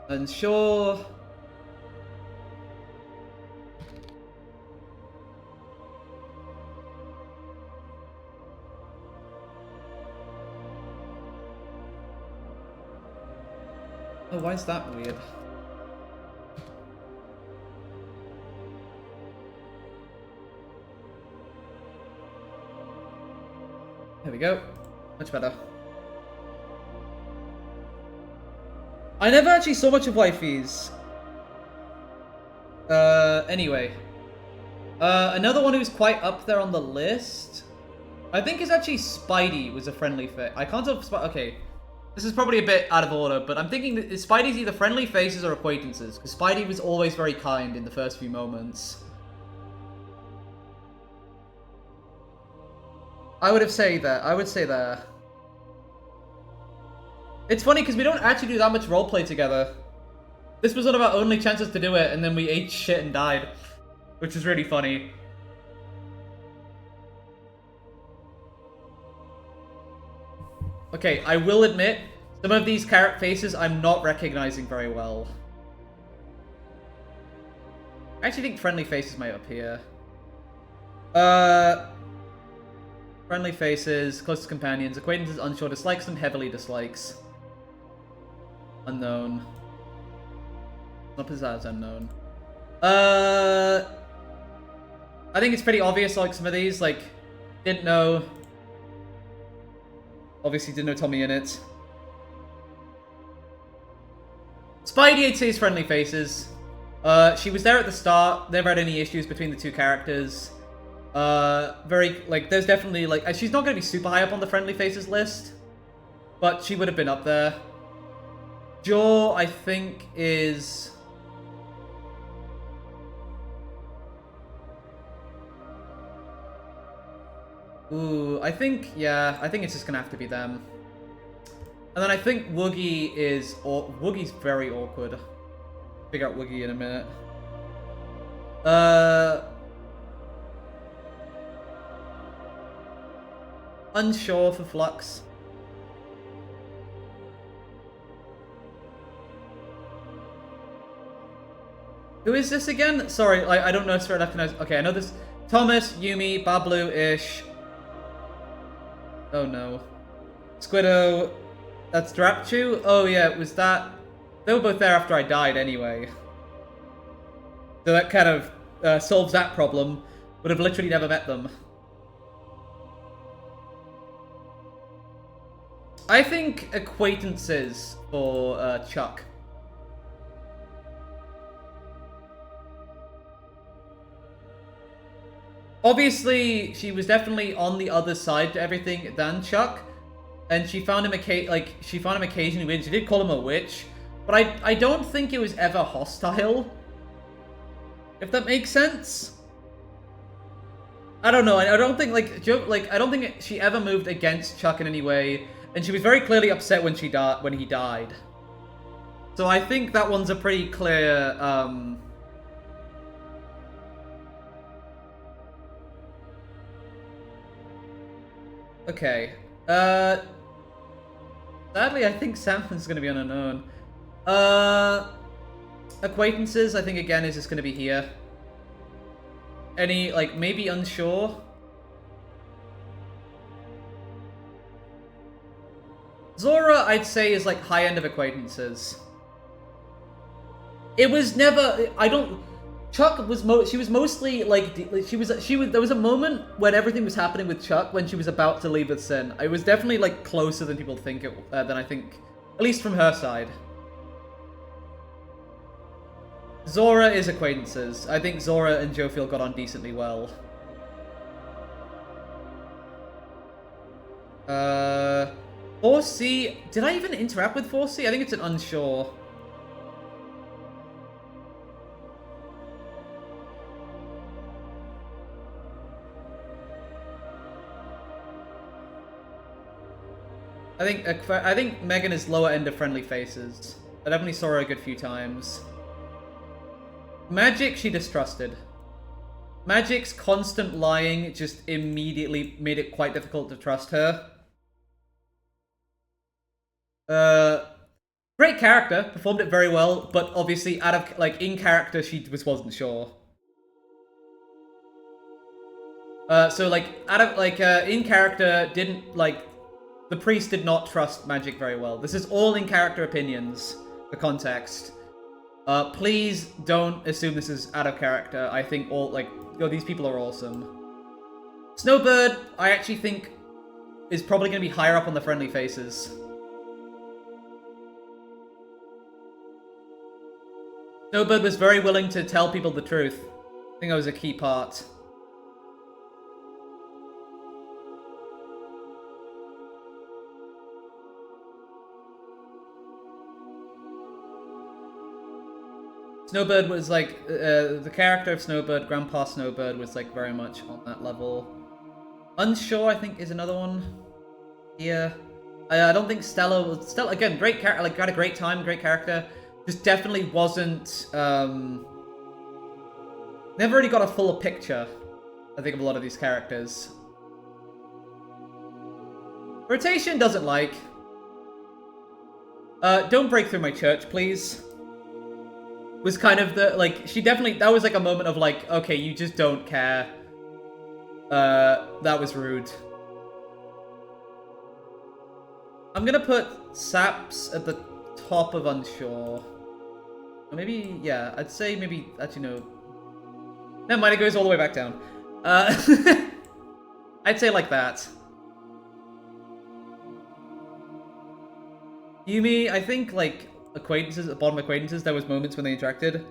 unsure. Oh, why is that weird? There we go. Much better. I never actually saw much of wifeys. Anyway. Another one who's quite up there on the list, I think is actually Spidey was a friendly face. I can't tell if okay. This is probably a bit out of order, but I'm thinking that Spidey's either friendly faces or acquaintances, because Spidey was always very kind in the first few moments. I would say that. It's funny, because we don't actually do that much roleplay together. This was one of our only chances to do it, and then we ate shit and died. Which is really funny. Okay, I will admit, some of these character faces I'm not recognizing very well. I actually think friendly faces might appear. Friendly faces, closest companions, acquaintances, unsure, dislikes them, heavily dislikes. Unknown. Not as unknown. I think it's pretty obvious, like, some of these, like, didn't know. Obviously didn't know Tommy in it. Spidey, I'd say, is friendly faces. She was there at the start. Never had any issues between the two characters. Very, like, there's definitely, like, she's not going to be super high up on the friendly faces list, but she would have been up there. Jaw, I think, is... Ooh, I think, yeah, I think it's just going to have to be them. And then I think Woogie is... Woogie's very awkward. Figure out Woogie in a minute. Unsure for Flux. Who is this again? Sorry, I don't know if I recognize. Okay, I know this. Thomas, Yumi, Bablu-ish. Oh no. Squiddo. That's Drapchu? Oh yeah, was that... They were both there after I died anyway. So that kind of solves that problem. Would have literally never met them. I think acquaintances for Chuck. Obviously, she was definitely on the other side to everything than Chuck, and she found him occasionally weird. She did call him a witch, but I don't think it was ever hostile. If that makes sense. I don't know. I don't think I don't think she ever moved against Chuck in any way. And she was very clearly upset when he died. So I think that one's a pretty clear, Okay. Sadly, I think Samson's gonna be on unknown. Acquaintances, I think, again, is just gonna be here. Any, like, maybe unsure? Zora, I'd say, is like high end of acquaintances. It was never. I don't. Chuck was she was mostly like she was. There was a moment when everything was happening with Chuck when she was about to leave with Sin. It was definitely like closer than people think it. Than I think, at least from her side. Zora is acquaintances. I think Zora and Jofiel got on decently well. 4C, did I even interact with 4C? I think it's an unsure. I think Megan is lower end of friendly faces. I definitely saw her a good few times. Magic, she distrusted. Magic's constant lying just immediately made it quite difficult to trust her. Great character, performed it very well, but obviously out of, like, in character, she just wasn't sure. So, like, out of, like, in character, didn't, like, the priest did not trust Magic very well. This is all in character opinions, for context. Please don't assume this is out of character. I think all, like, yo, these people are awesome. Snowbird, I actually think, is probably going to be higher up on the friendly faces. Snowbird was very willing to tell people the truth. I think that was a key part. Snowbird was like, the character of Snowbird, Grandpa Snowbird, was like very much on that level. Unsure, I think, is another one. Yeah. I don't think Stella was... Stella, again, great character, like, got a great time, great character. just definitely wasn't, never really got a fuller picture, I think, of a lot of these characters. Rotation doesn't like. Don't break through my church, please. Was kind of the, like, she definitely, that was like a moment of like, okay, you just don't care. That was rude. I'm gonna put Saps at the top of unsure. Or maybe, yeah, I'd say maybe, actually no. Never mind, it goes all the way back down. I'd say like that. Yumi, I think, like, acquaintances, at the bottom acquaintances, there was moments when they interacted.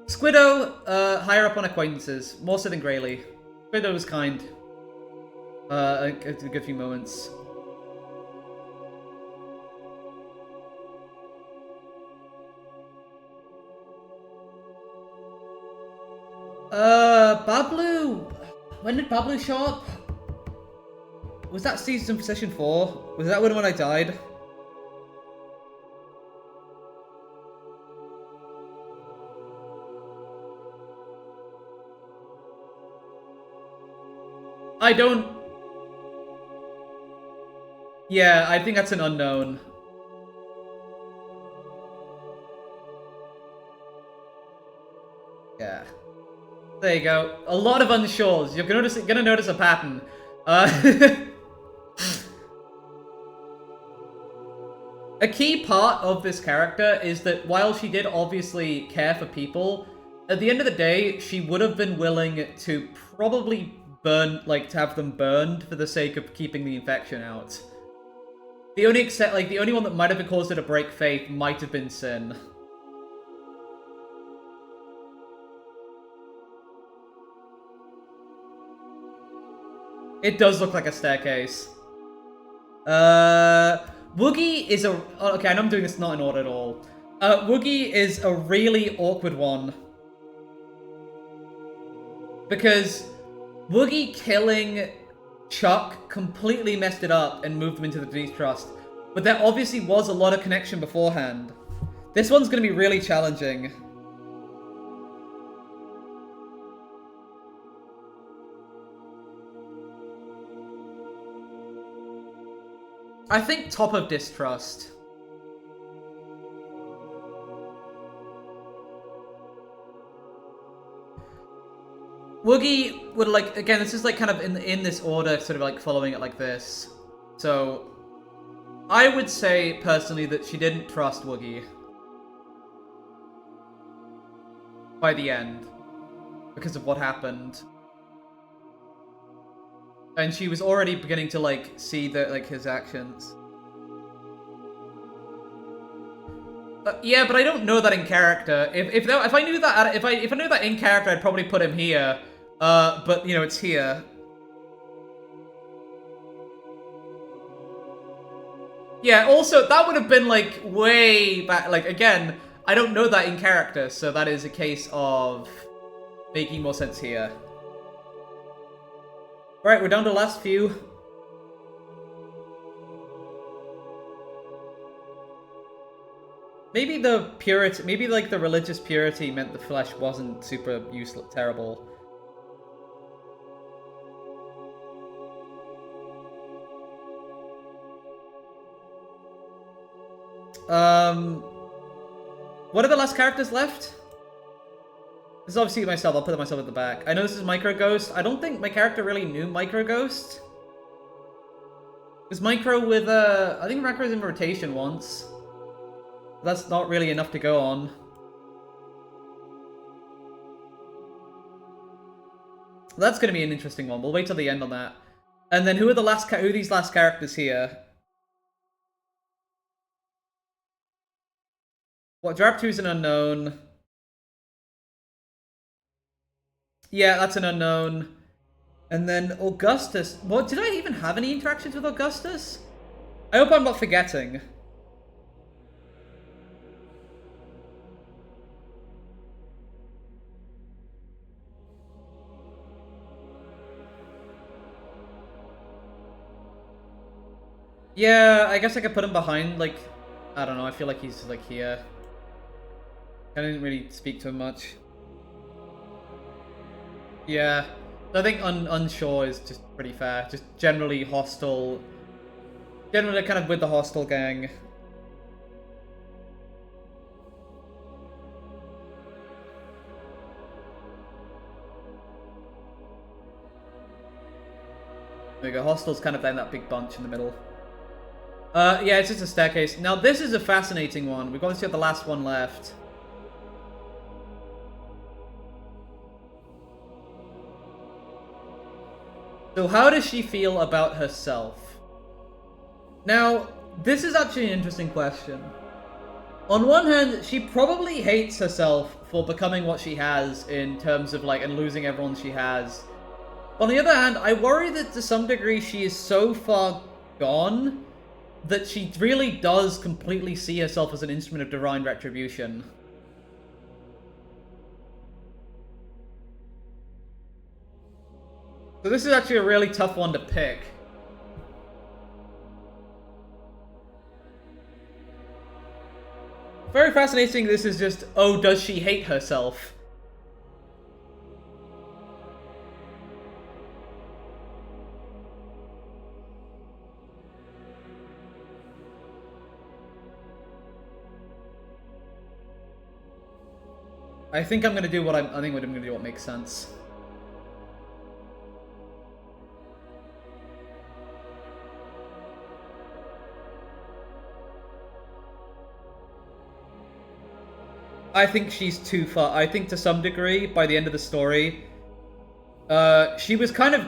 Squiddo, higher up on acquaintances, more so than Grayly. Squiddo was kind. A good few moments. Bablu! When did Bablu show up? Was that season position 4? Was that when I died? I don't... Yeah, I think that's an unknown. Yeah. There you go. A lot of unsures. You're gonna notice a pattern. A key part of this character is that while she did obviously care for people, at the end of the day, she would have been willing to probably burn, like, to have them burned for the sake of keeping the infection out. The only one that might have caused her to break faith might have been Sin. It does look like a staircase. Woogie is a... Okay, I know I'm doing this not in order at all. Woogie is a really awkward one. Because Woogie killing Chuck completely messed it up and moved him into the distrust. But there obviously was a lot of connection beforehand. This one's going to be really challenging. I think top of distrust. Woogie would, like, again, this is like kind of in this order, sort of like following it like this. So I would say personally that she didn't trust Woogie by the end because of what happened. And she was already beginning to, like, see the, like, his actions. Yeah, but I don't know that in character. If I knew that if I knew that in character, I'd probably put him here. But you know, it's here. Yeah. Also, that would have been like way back. Like again, I don't know that in character, so that is a case of making more sense here. All right, we're down to the last few. Maybe the purity, maybe like the religious purity meant the flesh wasn't super useless, terrible. What are the last characters left? This is obviously myself. I'll put myself at the back. I know this is Micro Ghost. I don't think my character really knew Micro Ghost. Was Micro with I think Micro's in rotation once. That's not really enough to go on. That's going to be an interesting one. We'll wait till the end on that. And then who are these last characters here? What, Drap 2's an unknown. Yeah, that's an unknown. And then Augustus. What, did I even have any interactions with Augustus? I hope I'm not forgetting. Yeah, I guess I could put him behind, like, I don't know, I feel like he's, like, here. I didn't really speak to him much. Yeah. I think Unsure is just pretty fair. Just generally hostile. Generally kind of with the hostile gang. There we go. Hostel's kind of down that big bunch in the middle. Yeah, it's just a staircase. Now, this is a fascinating one. We've obviously got the last one left. So how does she feel about herself? Now, this is actually an interesting question. On one hand, she probably hates herself for becoming what she has in terms of, like, and losing everyone she has. On the other hand, I worry that to some degree she is so far gone that she really does completely see herself as an instrument of divine retribution. So this is actually a really tough one to pick. Very fascinating, this is just, oh, does she hate herself? I think I'm gonna do what I think I'm gonna do what makes sense. I think she's too far. I think to some degree, by the end of the story, she was kind of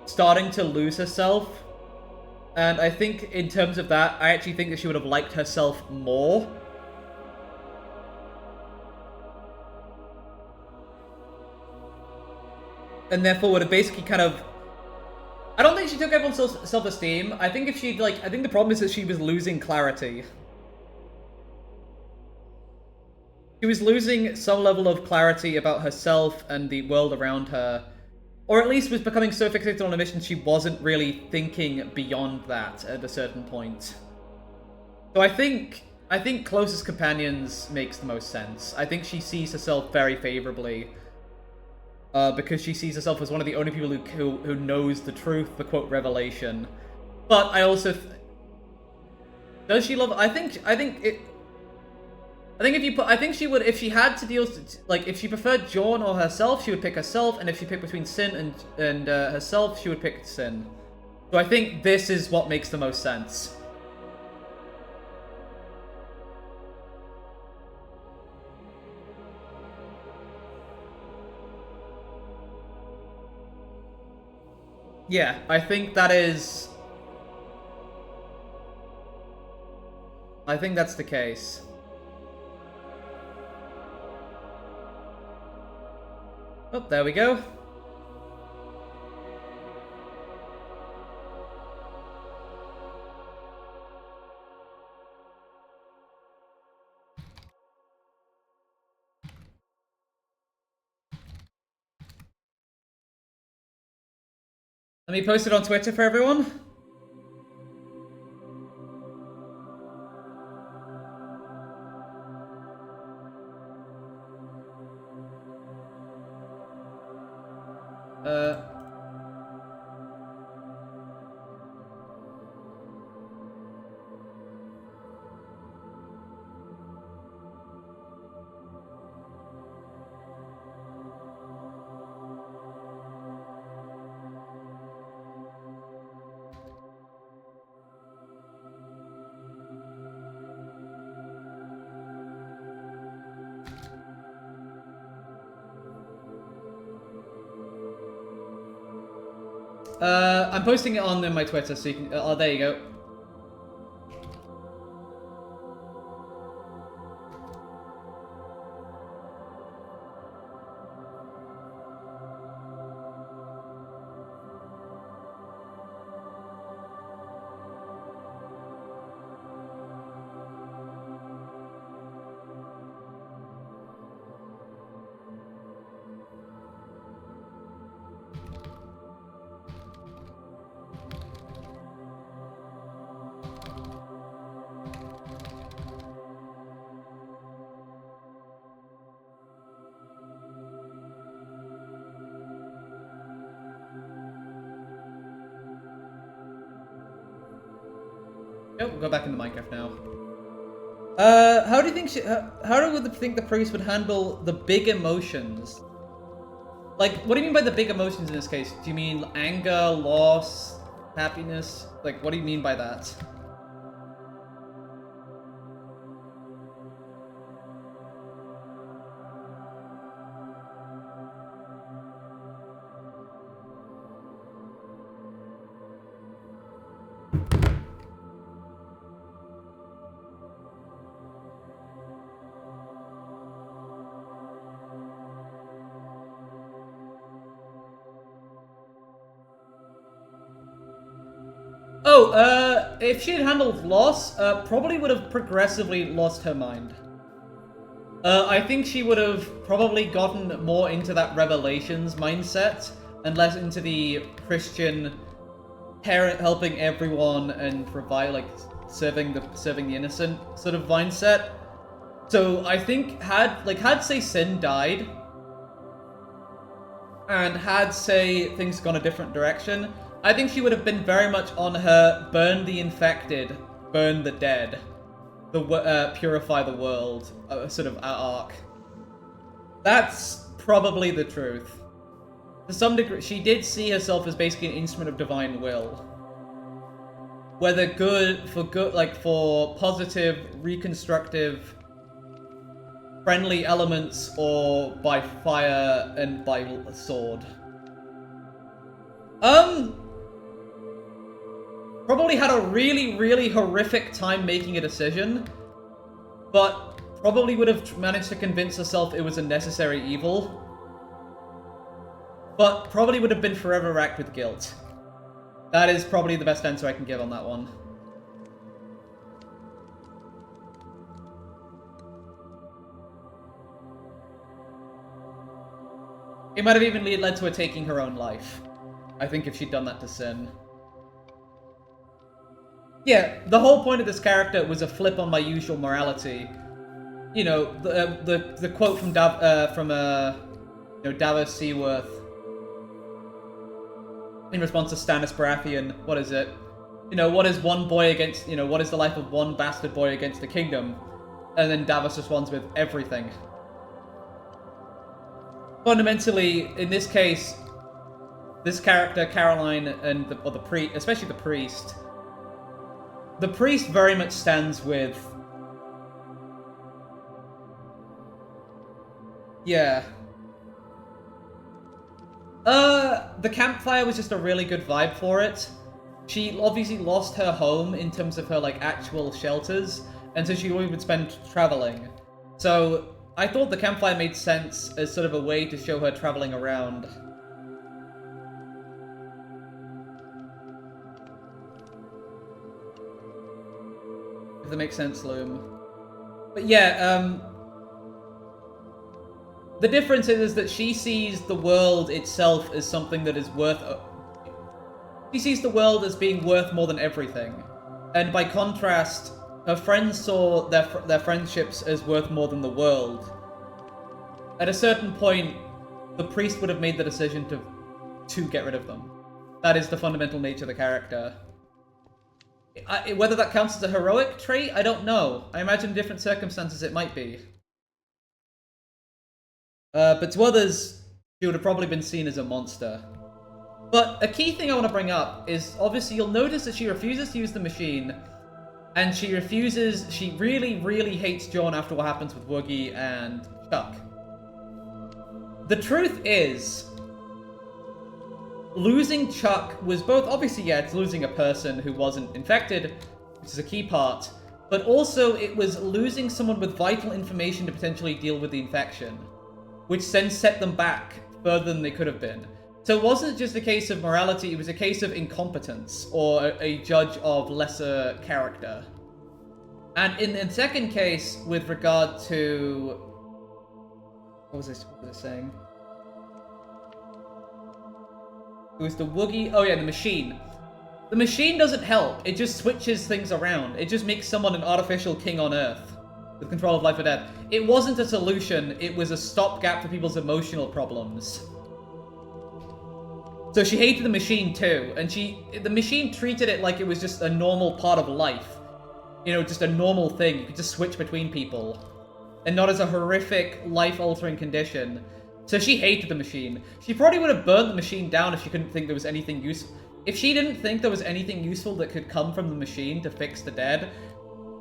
starting to lose herself. And I think in terms of that, I actually think that she would have liked herself more. And therefore would have basically kind of... I don't think she took everyone's self-esteem. I think if she'd, like... I think the problem is that she was losing clarity. She was losing some level of clarity about herself and the world around her. Or at least was becoming so fixated on a mission she wasn't really thinking beyond that at a certain point. So I think Closest Companions makes the most sense. I think she sees herself very favorably. Because she sees herself as one of the only people who knows the truth, the quote revelation. But I also does she love? I think she would, if she had to deal, like, if she preferred John or herself, she would pick herself, and if she picked between Sin and herself, she would pick Sin. So I think this is what makes the most sense. Yeah, I think that is... I think that's the case. Oh, there we go. Let me post it on Twitter for everyone. I'm posting it on my Twitter, so you can... oh, there you go. Yep, we'll go back into Minecraft now. How do you think how do you think the priest would handle the big emotions? Like, what do you mean by the big emotions in this case? Do you mean anger, loss, happiness? Like, what do you mean by that? Oh, if she had handled loss, probably would have progressively lost her mind. I think she would have probably gotten more into that Revelations mindset and less into the Christian parent helping everyone and provide like serving the innocent sort of mindset. So I think had say Sin died and had say things gone a different direction, I think she would have been very much on her burn the infected, burn the dead, the purify the world sort of arc. That's probably the truth. To some degree, she did see herself as basically an instrument of divine will. Whether for positive, reconstructive, friendly elements, or by fire and by sword. Probably had a really, really horrific time making a decision, but probably would have managed to convince herself it was a necessary evil. But probably would have been forever racked with guilt. That is probably the best answer I can give on that one. It might have even led to her taking her own life. I think if she'd done that to Sin. Yeah, the whole point of this character was a flip on my usual morality. You know, the quote from Davos Seaworth in response to Stannis Baratheon. What is it? You know, what is one boy against? You know, what is the life of one bastard boy against the kingdom? And then Davos responds with everything. Fundamentally, in this case, this character Caroline and especially the priest. The priest very much stands with... Yeah. The campfire was just a really good vibe for it. She obviously lost her home in terms of her, like, actual shelters, and so she always would spend traveling. So, I thought the campfire made sense as sort of a way to show her traveling around. If that makes sense, Loom. But yeah, the difference is that she sees the world itself as something that is worth... She sees the world as being worth more than everything. And by contrast, her friends saw their friendships as worth more than the world. At a certain point, the priest would have made the decision to get rid of them. That is the fundamental nature of the character. Whether that counts as a heroic trait, I don't know. I imagine in different circumstances it might be. But to others, she would have probably been seen as a monster. But a key thing I want to bring up is, obviously, you'll notice that she refuses to use the machine, and she really, really hates Jon after what happens with Woogie and Chuck. The truth is, losing Chuck was both, obviously, yeah, it's losing a person who wasn't infected, which is a key part, but also it was losing someone with vital information to potentially deal with the infection, which then set them back further than they could have been. So it wasn't just a case of morality, it was a case of incompetence, or a judge of lesser character. And in the second case, with regard to... What was I saying? It was the Woogie... Oh yeah, the machine. The machine doesn't help, it just switches things around. It just makes someone an artificial king on Earth, with control of life or death. It wasn't a solution, it was a stopgap for people's emotional problems. So she hated the machine too, and the machine treated it like it was just a normal part of life. you know, just a normal thing. You could just switch between people. And not as a horrific, life-altering condition. So she hated the machine. She probably would have burned the machine down if she couldn't think there was anything useful. If she didn't think there was anything useful that could come from the machine to fix the DaD,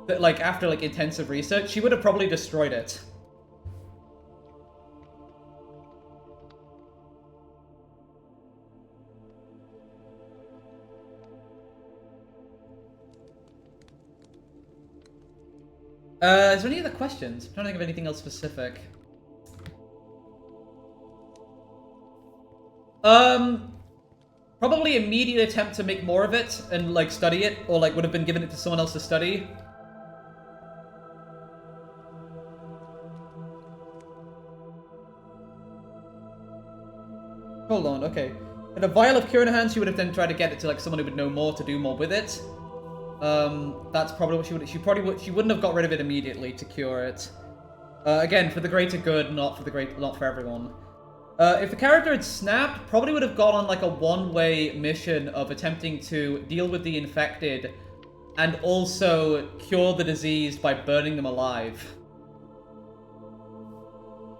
that, like, after, like, intensive research, she would have probably destroyed it. Is there any other questions? I'm trying to think of anything else specific. Probably immediate attempt to make more of it and, like, study it, or, like, would have been given it to someone else to study. Hold on, okay. With a vial of cure in her hand, she would have then tried to get it to, like, someone who would know more to do more with it. That's probably what she would. She wouldn't have got rid of it immediately to cure it. Again, for the greater good, not for everyone. If the character had snapped, probably would have gone on like a one-way mission of attempting to deal with the infected and also cure the disease by burning them alive.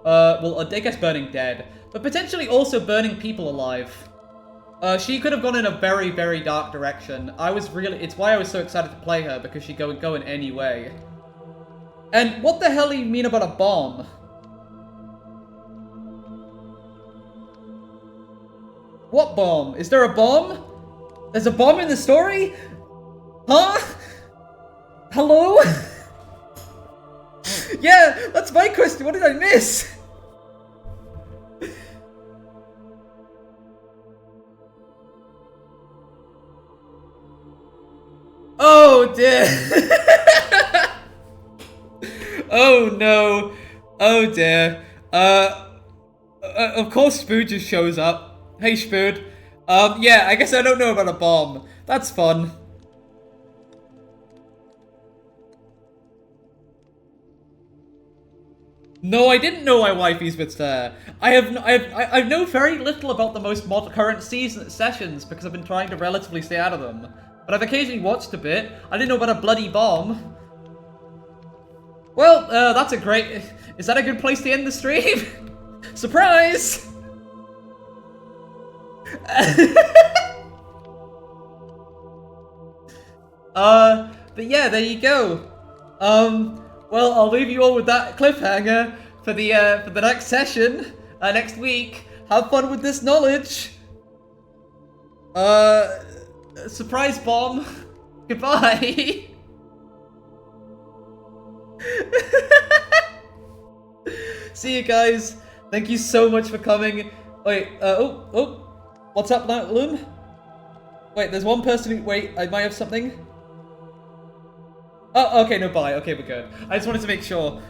Well, I guess burning dead, but potentially also burning people alive. She could have gone in a very, very dark direction. It's why I was so excited to play her, because she could go in any way. And what the hell do you mean about a bomb? What bomb? Is there a bomb? There's a bomb in the story? Huh? Hello? Yeah, that's my question. What did I miss? Oh dear. Oh no. Oh dear. Of course Spood just shows up. Hey Spood. Yeah, I guess I don't know about a bomb. That's fun. No, I didn't know my wifey's was there. I know very little about the most current sessions because I've been trying to relatively stay out of them. But I've occasionally watched a bit. I didn't know about a bloody bomb. Well, that's a great... Is that a good place to end the stream? Surprise! But yeah, there you go. Well, I'll leave you all with that cliffhanger for the next session, next week. Have fun with this knowledge. Surprise bomb. Goodbye. See you guys. Thank you so much for coming. Wait, oh. What's up, Loom? Wait, there's one person who... Wait, I might have something. Oh, okay, no, bye. Okay, we're good. I just wanted to make sure.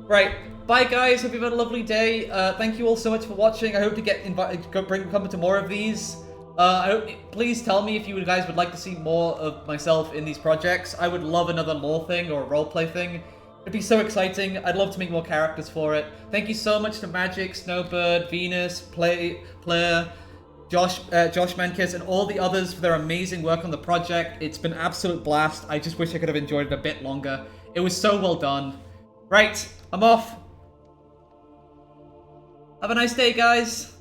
Right, bye guys. Hope you've had a lovely day. Thank you all so much for watching. I hope to get invited, come to more of these. Please tell me if you guys would like to see more of myself in these projects. I would love another lore thing or a roleplay thing. It'd be so exciting. I'd love to make more characters for it. Thank you so much to Magic, Snowbird, Venus, Player, Josh Mankis, and all the others for their amazing work on the project. It's been an absolute blast. I just wish I could have enjoyed it a bit longer. It was so well done. Right, I'm off. Have a nice day, guys.